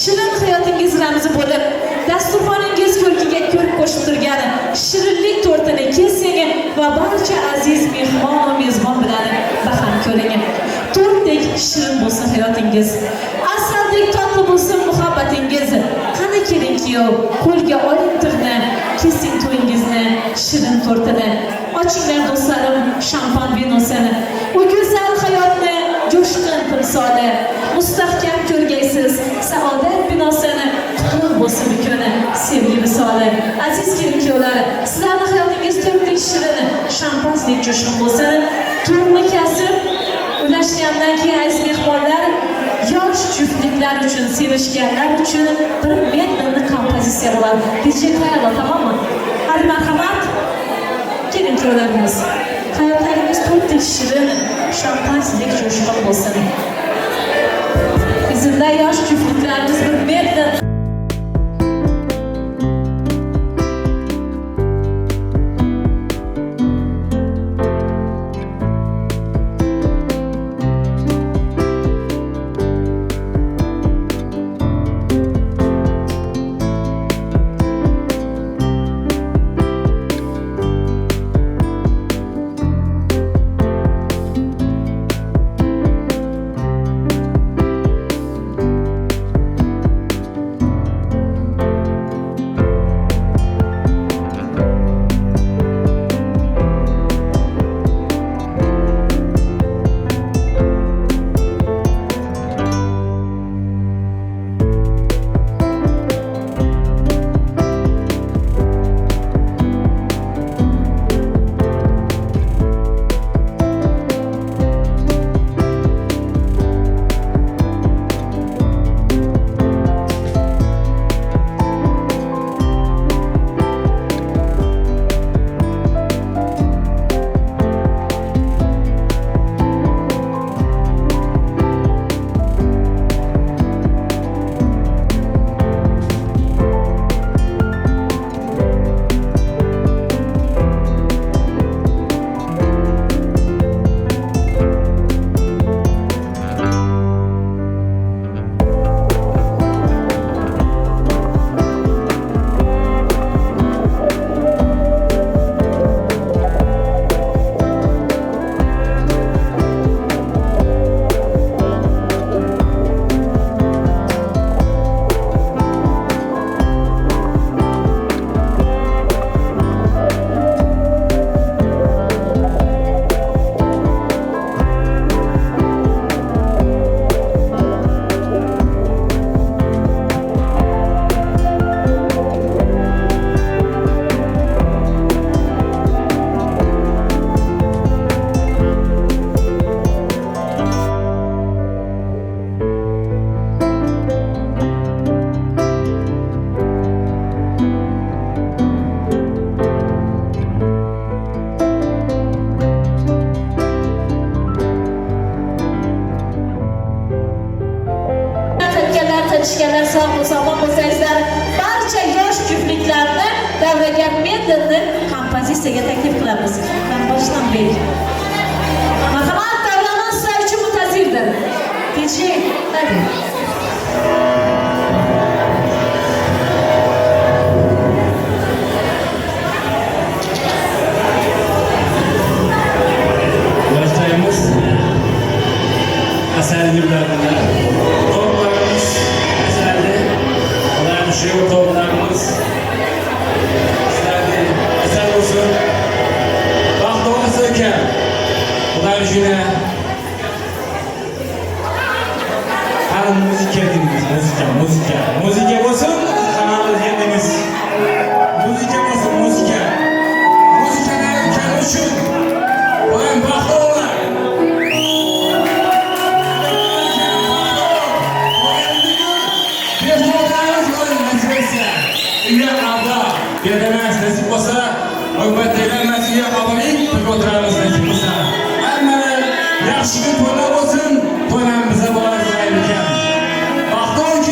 shirin hayotingiz ramzi bo'lib, dasturxoningiz ko'rkiga ko'rk qo'shib turgani, shirinlik tortini kesing va barcha aziz mehmon va mezbon bilan baham ko'ring. Tortdek shirin bo'lsin hayotingiz. Asaldek tatli bo'lsin muhabbatingiz. Qani keling kuyov, qo'lga oling tirni, kesing to'yingizni, shirin tortini. Ochinglar do'stlarim shampan vinosini. U go'zal hayotni jo'shqin timsoli, mustahkam ko'rgaysiz saodat binosini. Qutlug' bo'lsin bu kuni sevgi misoli. Aziz kelin-kuyovlar, sizlarning hayotingiz tortdek shirin, shampansdek jo'shqin bo'lsin. Turni kasib ulashgandan keyin aziz mehmonlar, yosh juftliklar uchun, sevishganlar uchun bir medlenli kompozitsiya bo'ladi. DJ tayyorla, tamommi? Hadi marhamat. Kelin-kuyovlarimiz, hayotlaringiz to'rtdek shirin, shampansdek jo'shqin bo'lsin. Bizimda yosh juftliklarimiz bir medlen tanishganlar sog'-salomat bo'lsangizlar, barcha yosh juftliklarni davraga medlenni kompozitsiyaga taklif qilamiz. Ben boshdan beri. Marhamat, davraning sizlar uchun muntazirdir. Tinchlik, hadi. Başlayımız asal yıllarında tohumlarımız eserdi. Olay düşüyor tohumlarımız. Sizlerdi eser olsun. Bak doğrusu iken olay düşüyor. Hem müzik kendiniz, müzik olsun. Kanalı kendiniz. Müzik olsun, müzik. Müzikler ülken için. Olay baktı olay. Yedemez nasip olsa, hükümet eylemez diye kalamayın, oturarız nasip olsa. Elmeli, yaxşı bir toylar olsun, toylarımıza bularız ayrıken. Baktı o ki.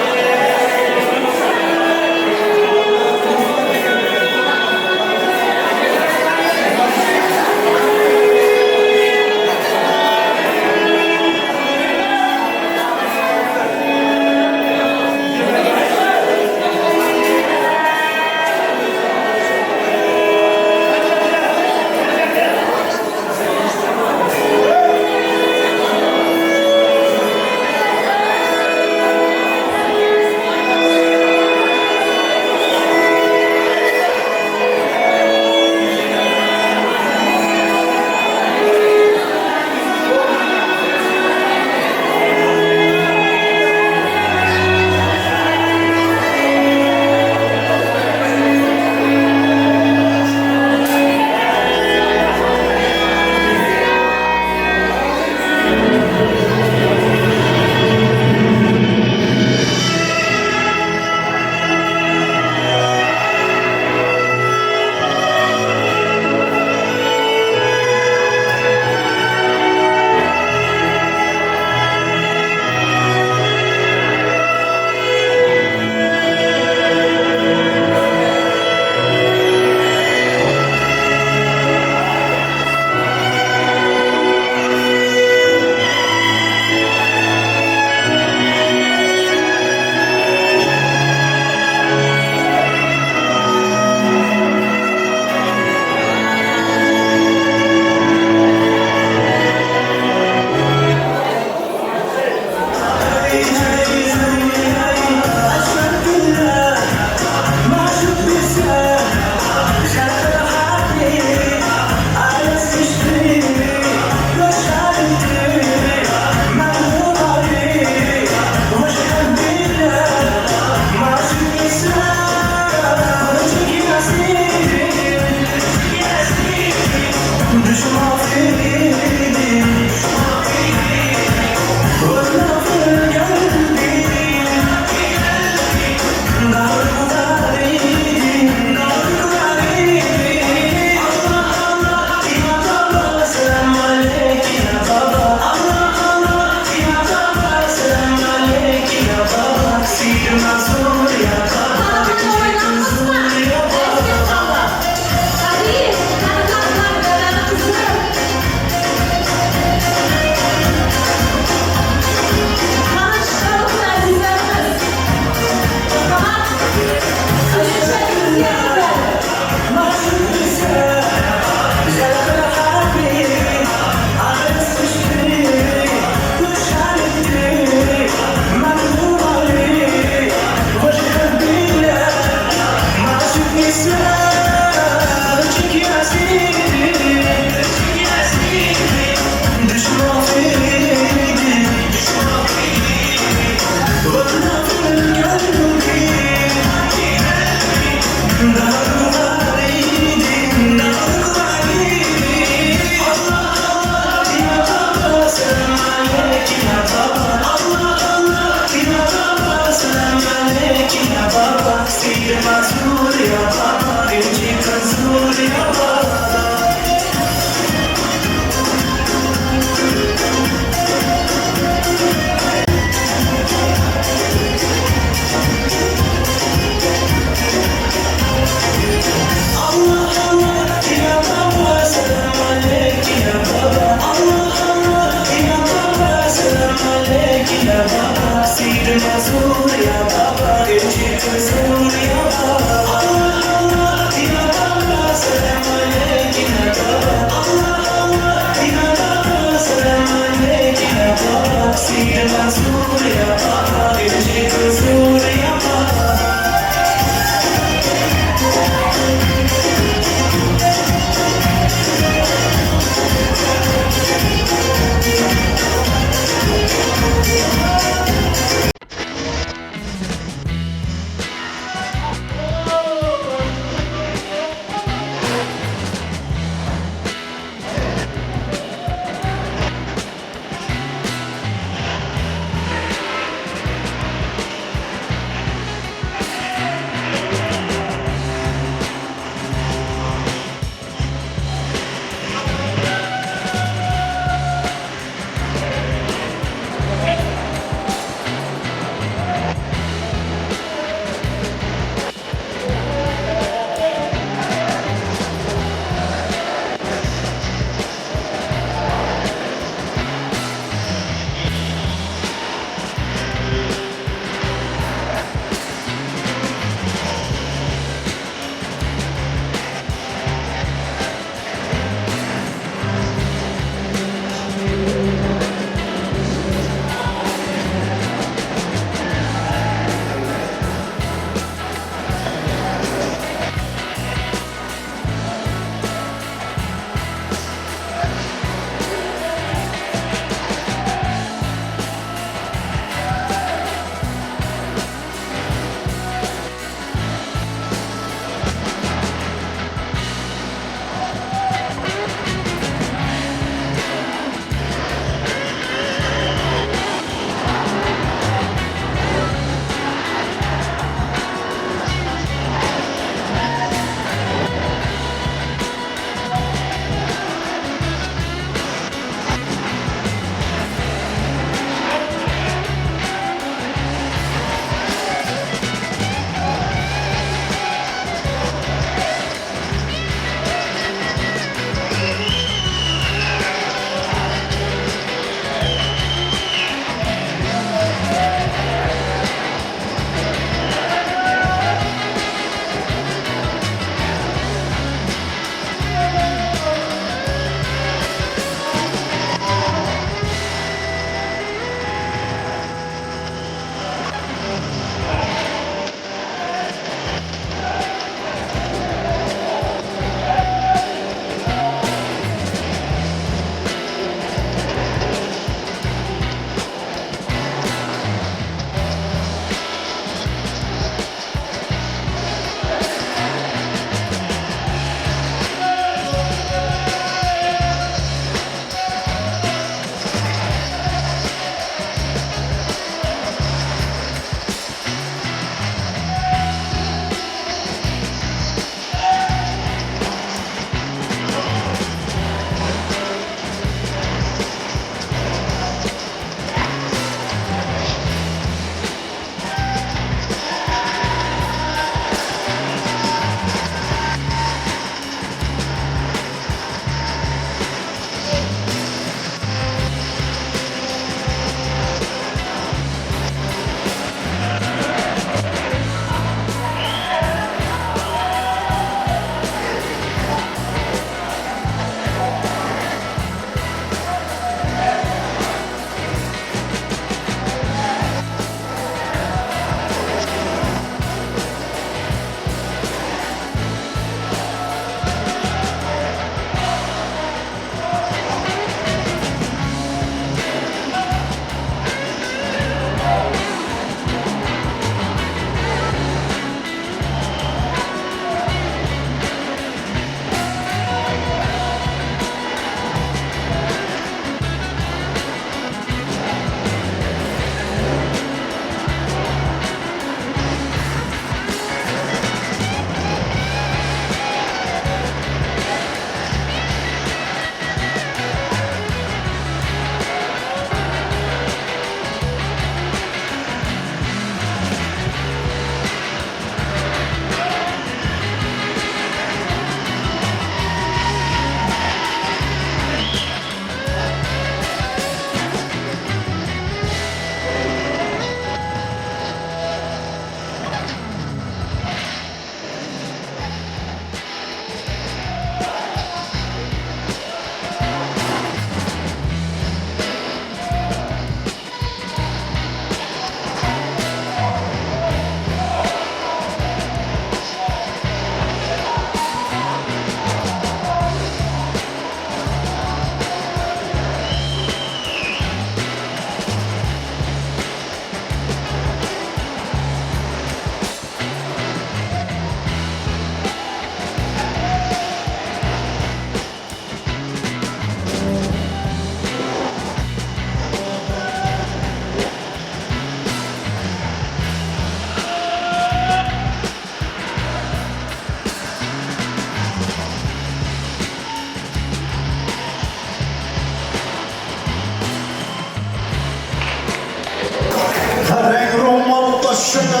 başında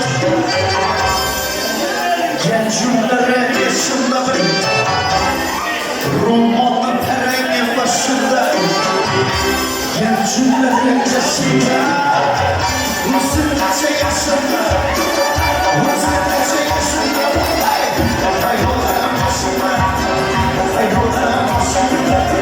Gençlerin yaşında romanlı perenin başında Gençlerin yaşında Rus'un yaşında Rus'un yaşında Hayroların başında Hayroların başında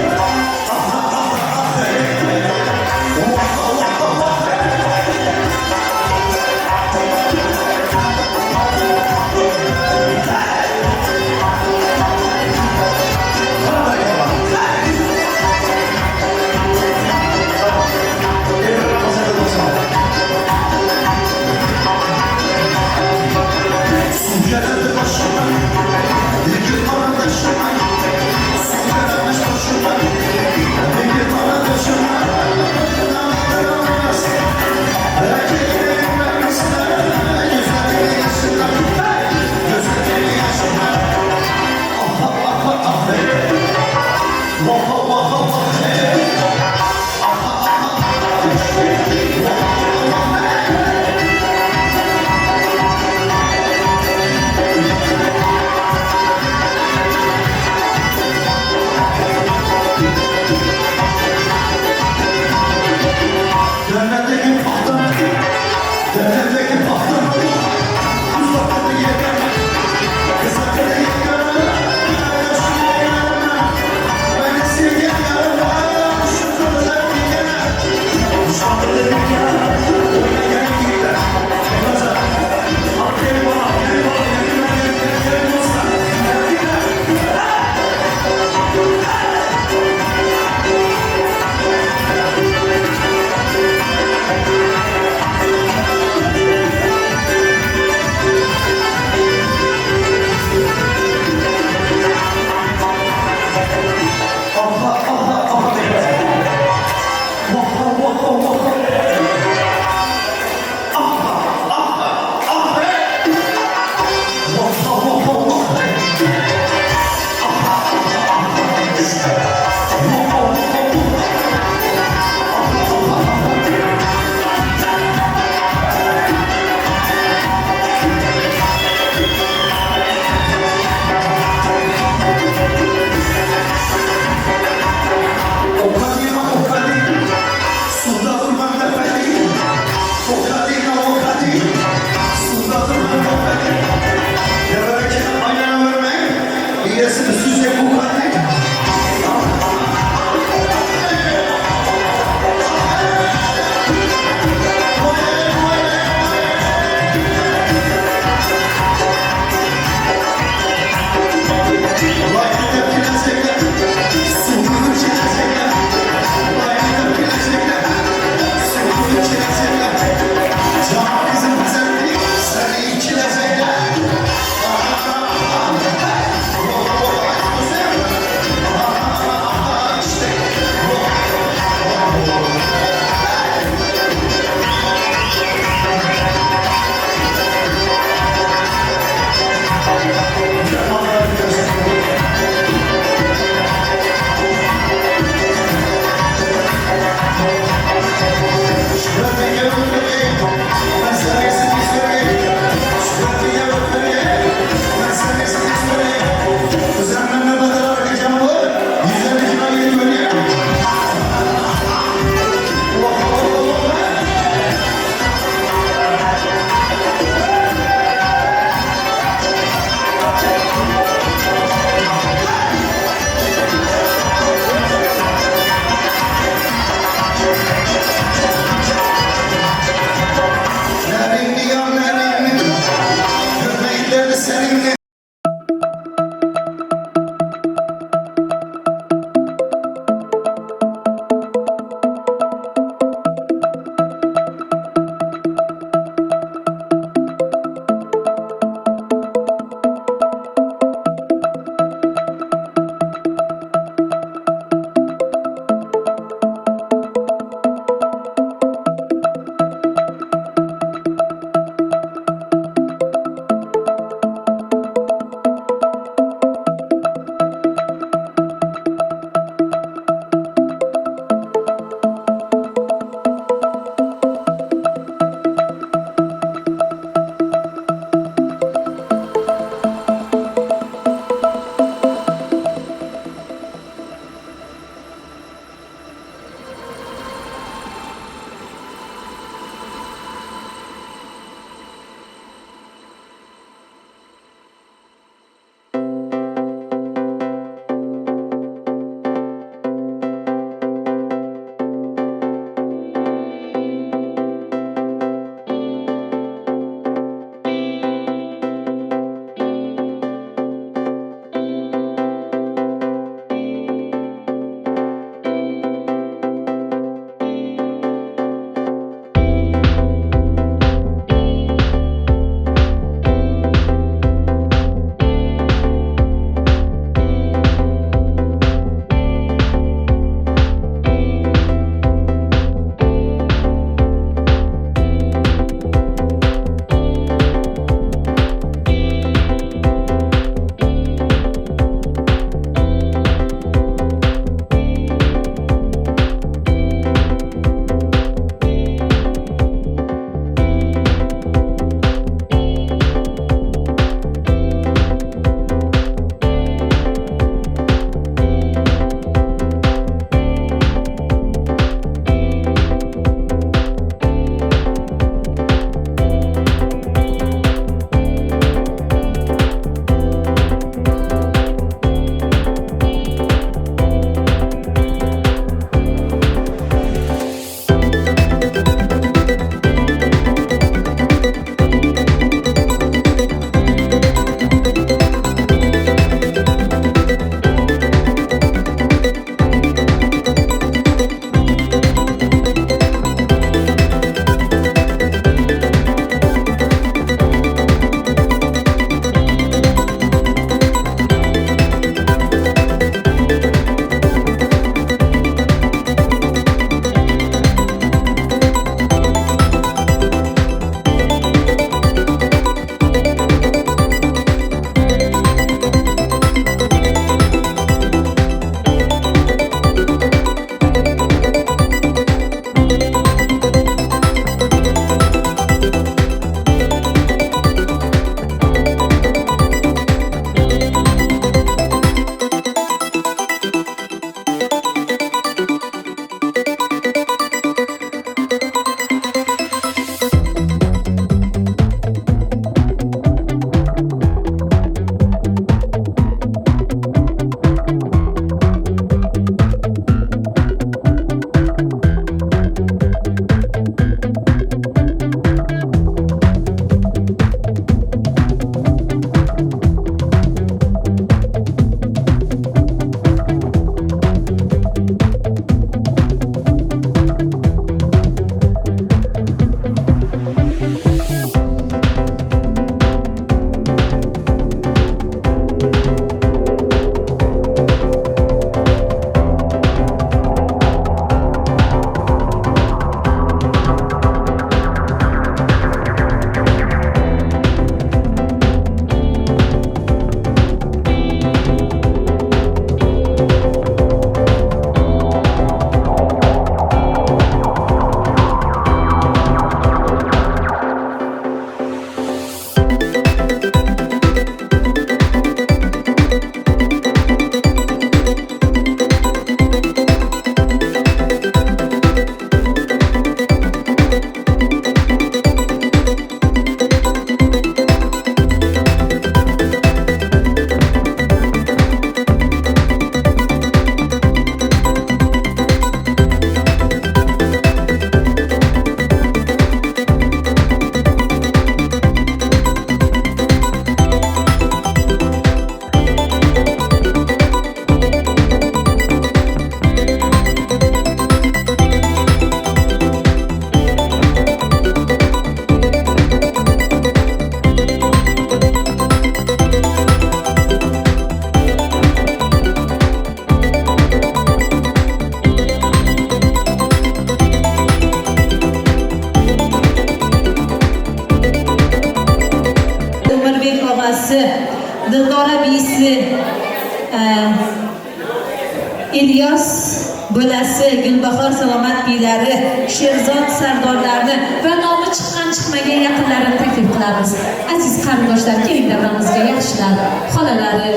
İlyas Bölesi, Gülbahar Salamat Beyleri, Şerzad Sərdarlarını və namı çıxmayan yaxınlarını təklif qılarız. Əziz qardaşlar, gelin davranızca yaxşılar, xalaları,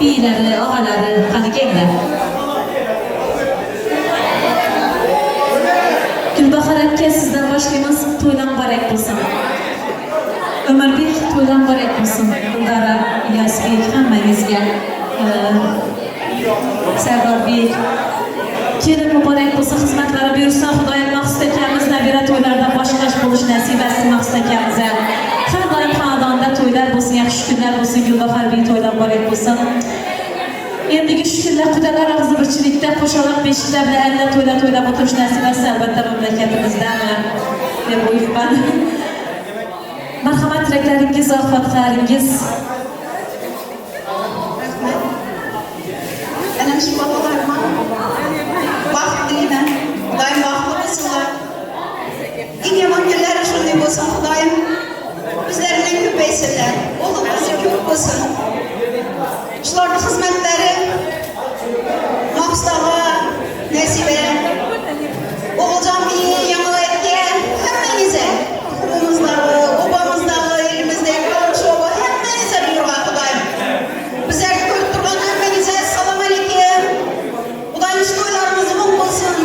beyləri, ağaları, hadi gelin. Gülbahar Əkke, sizdən başlayımız toydan mübarək olsun. Ömür Bey, toydan mübarək olsun. Bunlara İlyas Bey, həmmənizə, Sərdar Bey, kelin mübarək olsun, xizmətləri buyursan, Xudayım məqsədəkəmizlə birə toylarda baş-baş buluş nəsib etsin məqsədəkəmizə. Hər daim xanadanda toylar olsun, yaxşı şükürlər olsun, Gülbahar Bey toydan mübarək olsun. Endigi şükürlər, Xudalar ağzı birçilikdə, qoşalaq beşiklərlə əllə toyla oturuş nəsib etsin, əlbəttə məmləkətimizdən və buyur mən. Mərhəmət diləkləriniz, afətləringiz. Benim şu babalarıma vaxt dileyim, Xudayım vaxtlı olsunlar. İn yaman günləri şunday olsun, Xudayım bizlərindən köpəysinlər, oğlumuzu köp olsun. Şularda xizmətləri Maqstağa, Nəsibə, Oğulcan Bey'e, Yamalayətə, həmmənizə, qurumuzdağı, obamızdağı, elimizdəki qonşuoba, həmmənizə buyurğa Xudayım. Bizlərdə koyup durğan həmmənizə salam aleyküm. Xudayım şu toylarımızı mum olsun,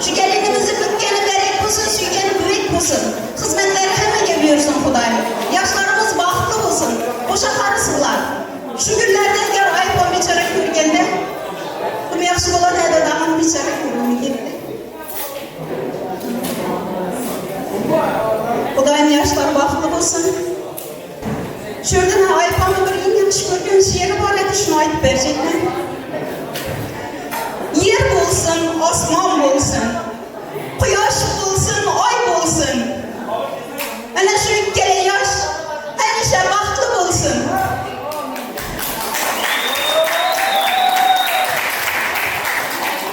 şu gelinimizi bütkəni bərək olsun, süykəni büyük olsun. Xizmətləri həmmənə buyursun Xudayım. Yaşlarımız vaxtlı olsun, boşa qarısınlar. Şu günlərdən gər iPhone biçərə görgəndə, bunu yaxşı olan hədə dağın biçərə görünü getdi. Xudayım yaşlar vaxtlı olsun. Şuradan iPhone'u bir en yaxşı görgən şiiri var idi, şunu aytıb verəcəklər. Yer bolsun, osman bolsun, quyosh bolsun, ay bolsun. Ana şu ikkala yosh hamisha baxtli bolsun.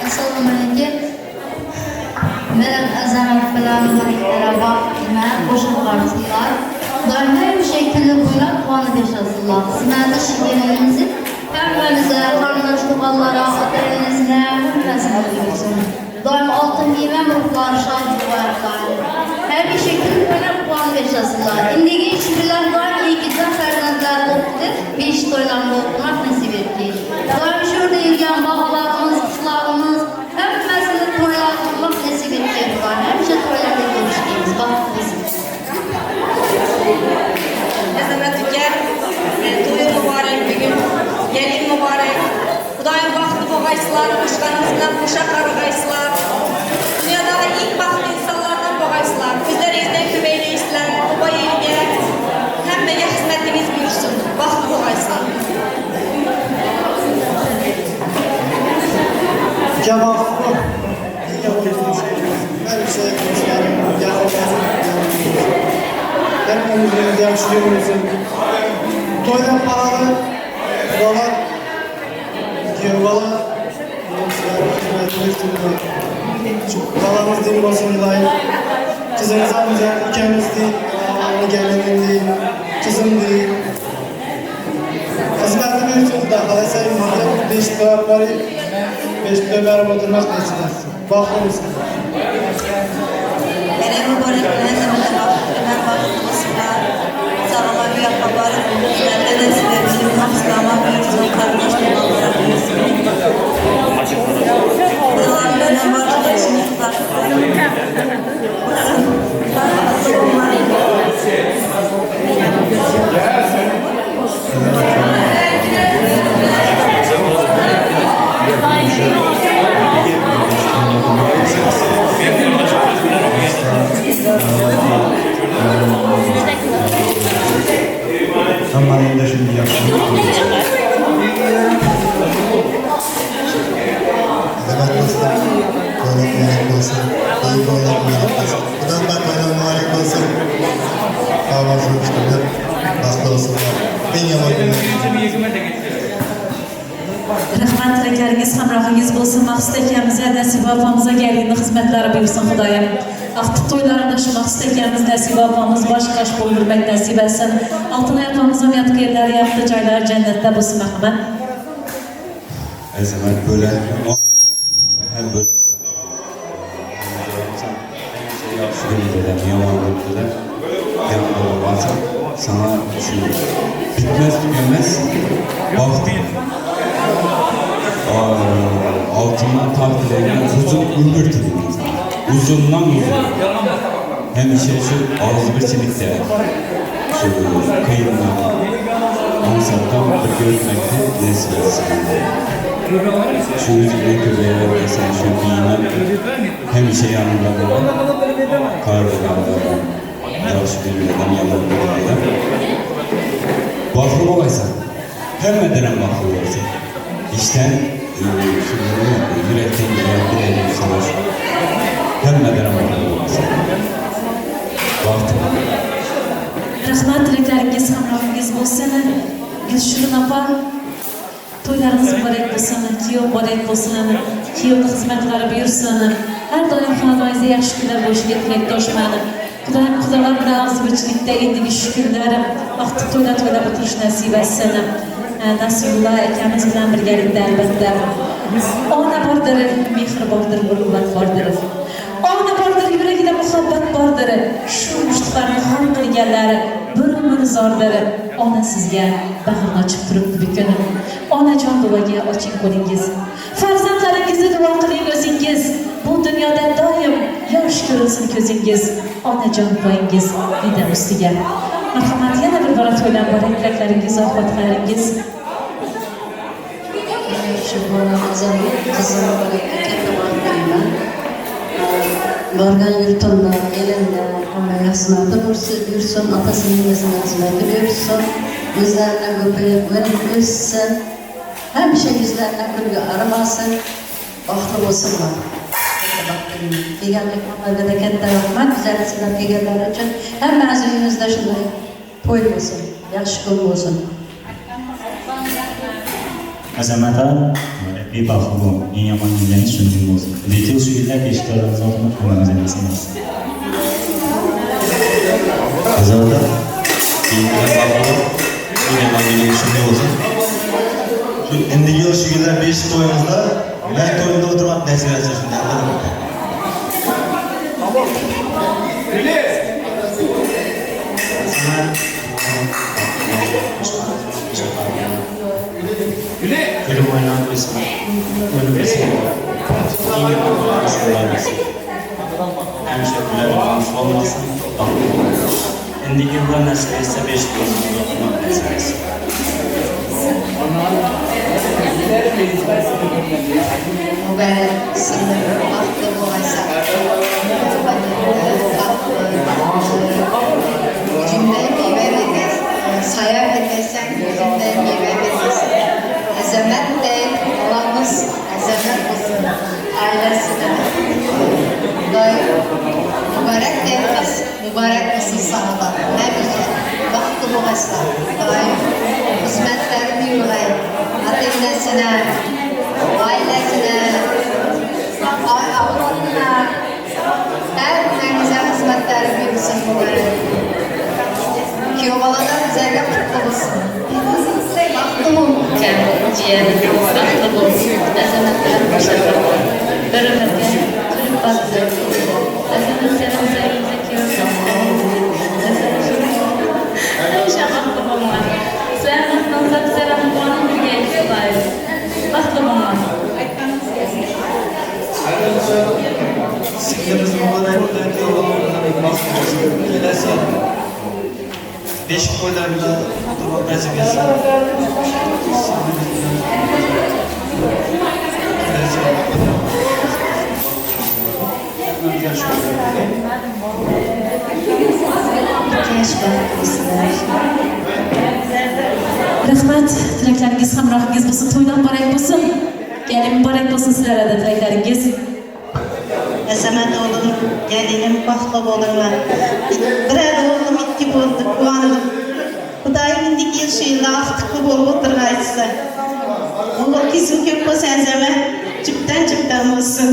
Assalomu alaykum. Men Azamat bilan beraber qo'shilganlar. Doim o'sha kunni bo'ylab quvonib yashasizlar. Sizlarni shirinligingizni hammangizga, qarindosh-tog'alar, ota-onangizga hammasini bildirsin. Doim oltin kiyim, ruhlar shod bo'lsin. Her bir şekilde bo'ylab quvonib yashasizlar. Indiki ishbilar doim yigitlar farzandlar o'qidi, 5 to'ylarni o'qimak nasib etdi. Doim shu yerda yurgan bog'larimiz, qushlarimiz hammasini to'ylar qilmoq nasib etdi. Hamisha to'ylarda ko'rishimiz baxtlisiz. Azamat aka, to'y muborak bugun, gelin muborak. Xudayim baxtli bo'lgaysizlar, qo'shganimiz bilan qo'sha qarg'aysizlar. Dunyodagi eng baxtli insonlardan bo'lgaysizlar. Ko'zlaringizdan ko'maylaysizlar, baba yerga, hammaga xizmatingiz buyursin. Baxtli bo'lgaysizlar. Cevap bu. Hepimizin yaxşı görünsün. Toydan paralı, babalar, babalar, balamız değil olsun Xudayım. Kızımıza bize ülkemiz değil, gelinim değil, kızım değil. Hizmetini için de halasayım bize 5 dolar var, 5 dolar oturmak nasip etsin. Bakın mısın? Benim mübarek ben baxtlı olsunlar. Sağlamları yapabarı, bizlərdə də sizlərin maqsdama buyursun, qardaşlıqlara buyursun. Bunlardan başqa işini Hammanın da şimdi yakışıyor. Evet dostlar, böyle mübarek olsun. İyi böyle mübarek olsun. Bundan da böyle mübarek olsun. Havası uçtular, hasta olsunlar. En yaman günler. Rahmat tiləkləriniz, hamrahınız olsun. Maqsad əkəmizə, nəsibə apamıza gəliyini xizmətləri buyursun Xudayım. Artıq toylarında şu maqsad əkəmiz, nəsibə apamız baş-qaş boyurmək nəsib etsin. Altına yapamızın yatıq yerləri, yaxdı cayları cənnətdə bulsun məxəmən. Azamat böyle her böyle yaxshi dedilar, yomon dedilar. Yanında olmasam sana şu bitmez vakti altından takdir edilen uzun ömür dilimiz. Uzundan uzun. Hem şu ağızgırçilikte, şu kıyımdan, ansattan bir görmekte nesvesi. Şu yüzüne köpeğe vermesen şu giyinen hem yanında olan, kardıganda yaxşı birbirinden yanında. Baklı olaysan, hemmeden baklı olaysan. İşten yürekten gelen bir elim savaş. Hemmeden baklı olaysan. Baktım. Rahmat dilekleriniz, hamrahınız olsun. Gülşürün apa, toylarınız mübarek olsun, kiyov mübarek olsun, kiyovda hizmetleri buyursun. Her doyum xonadoningizda yaxshi kunlar bo'lishiga tilakdoshman. Xudolar bilan og'zibirchilikda endigi shukurlarim vaqti to'ylab o'tirish nasib etsin. Nasrullo akamiz bilan birgalikda albatta. Ona bordir, mehr bordir, ulug'vat bordir. Ona bordir, yuragida muhabbat bordir. Shu mushtlarni xon qilganlari bir umr zordir. Ona sizga bag'rini ochib turibdi bugun. Onajon duoga oching qo'lingiz. Farzandlaringizni duo qiling o'zingiz. Bu dunyoda doim yosh ko'rinsin ko'zingiz. Onajon qo'yingiz diydam ustiga. Marhamat, yana bir bora to'ylar bor tilaklaringiz, ofatlaringiz. Shu bolamizning qizini katta bo'lgan. Borgan yurtimda, elimda hamma yaxshilari yursin, otasining xizmati yursin, o'zlaridan ko'payib o'ssin, hamisha yuzlaridan kulgi arimasin, baxtli bo'lsinlar. Deganlik hammaga katta rahmat, bizlarga sizlar kelganlar uchun hamma uyimizda shunday to'y bo'lsin, yaxshi kun bo'lsin. Azamat bebaho bo'l, eng yomon yillarni shunday bo'lsin. Lekin shu yillar eshitganimiz orqali hammamiz emasmiz. Azamat keyingi baho, eng yomon yillarni shunday bo'lsin. Shu endigi shu yillar 5 to'yimizda men to'yimda o'tirib nasibasi shunday albatta. Gülüm oynanan bir sınav. Önümüzde iyi yapılan sınav bir sınav. Hem şöyle olmasın. Şimdi yıllar nasip etse 5 yıl nasip etsin. Mübarek sınırı aklı bu aysa. Cümleyi meyve veririz. Sayar edersen cümleyi meyve veririz. Azamat değil, Allah'ımız azamat olsun. Ailesine. Mübarek derimiz, mübarek olsun sana da. Ne güzel. Vakti bu hasta. Hizmetlerini yürüyün. Ateşlesine, ailesine, avladına, her ne güzel hizmetleri yürüsün mübarek. Kiyovalardan güzel mutlu olsun. Vakti bu. Kendi ciğerini vakti olsun. Azamatları başarılı. Beraberce Türk bazı. Azamat senin üzerinize kiyosun. İnşallah babamlar. Selamın selamın bana bir gelişi var. Vakti babamlar. Sizlerimiz mübarek gelesi 5 koylarla oturmak nasip etsin. Rahmat, tilaklaringiz hamrohingiz bo'lsin, to'ydan muborak bo'lsin. Gelin muborak bo'lsin sizlarga da tilaklaringiz. Azamat oğlum, gelinim baxtlı bo'linglar. Birer oğlum 2 bo'ldi, quvondim. Xudoyim indiki yil shu yilda baxtli bo'lib o'tirg'aysiz. O'g'il qizim ko'p bo'lsa Azamat, jipdan bo'lsin.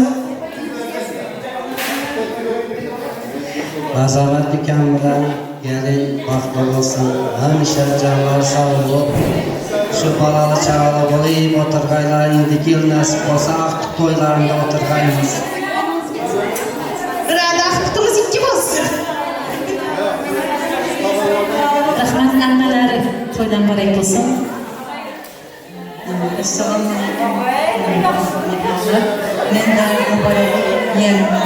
Azamat akam bilan gelin baxtli bo'lsin. Hamisha jonlar sog' bo'lib, Şu balalı çağalı olayım oturgaylar, indiki yıl nasip olsa aktık toylarında oturgayımız. Rada akıtımız iki olsun. Rahmat anneleri toydan barek olsun. Assalamu alaikum. Men de mübarek yerime,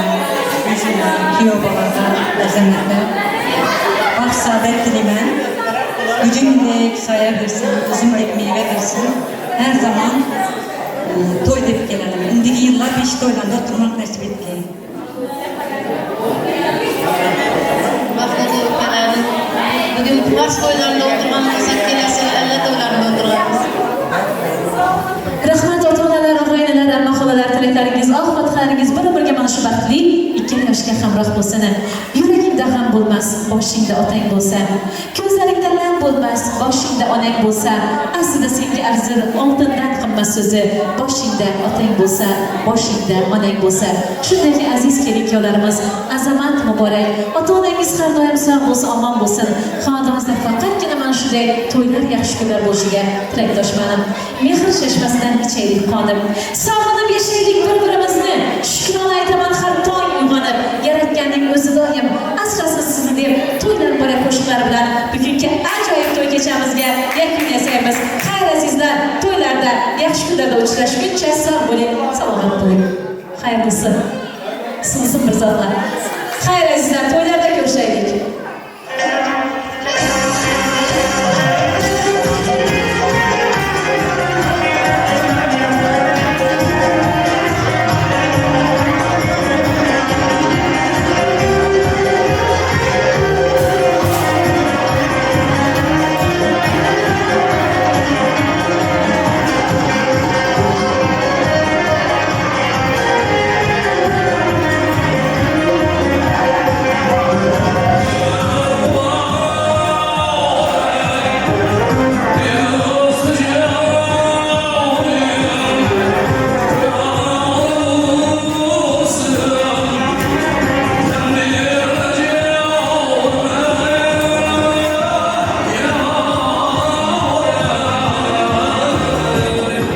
kiyov babada azamatlar. Bak saadet dilemen, gücümdek saya versin, üzümdek meyve versin. Her zaman toy dep gelelim. Indiki yıllar 5 toylanda oturmak nasip etti. Bugün Kıvaç toylarında oturmamızsak gelirse elle toylarında otururuz. Rahmat ota-onalar, og'aynilar, amma-xolalar, tilaklaringiz, oqibatlaringiz bir-biriga mana shu baxtli 2 yoshga hamroh bo'lsin. Yuragingda ham bo'lmas, boshingda otang bo'lsa, ko'zlaringda lam bo'lmas, boshingda onang bo'lsa, aslida senga arzir oltindan qimmat so'zi, boshingda otang bo'lsa, boshingda onang bo'lsa. Shunday aziz kelin-kuyovlarimiz, Azamat Muborak, ota-onangiz har doim sog' bo'lsin, omon bo'lsin. Xonadoningizda faqatgina mana shunday to'ylar, yaxshi kunlar bo'lishiga tilakdoshman. Mehr chashmasidan ichaylik qonim. Sog'inib yashaylik bir-birimizni. Shukrona aytaman har tong uyg'onib. Yaratganning o'zi doim asrasin sizni deb to'ylar bora qo'shiqlar bilan bugungi ajoyib to'y kechamizga yakun yasaymiz. Xayr azizlar, to'ylarda, yaxshi kunlarda uchrashguncha sog' bo'ling, salomat bo'ling. Xayr bo'lsin. Sizning bir zotlar. Xayr azizlar,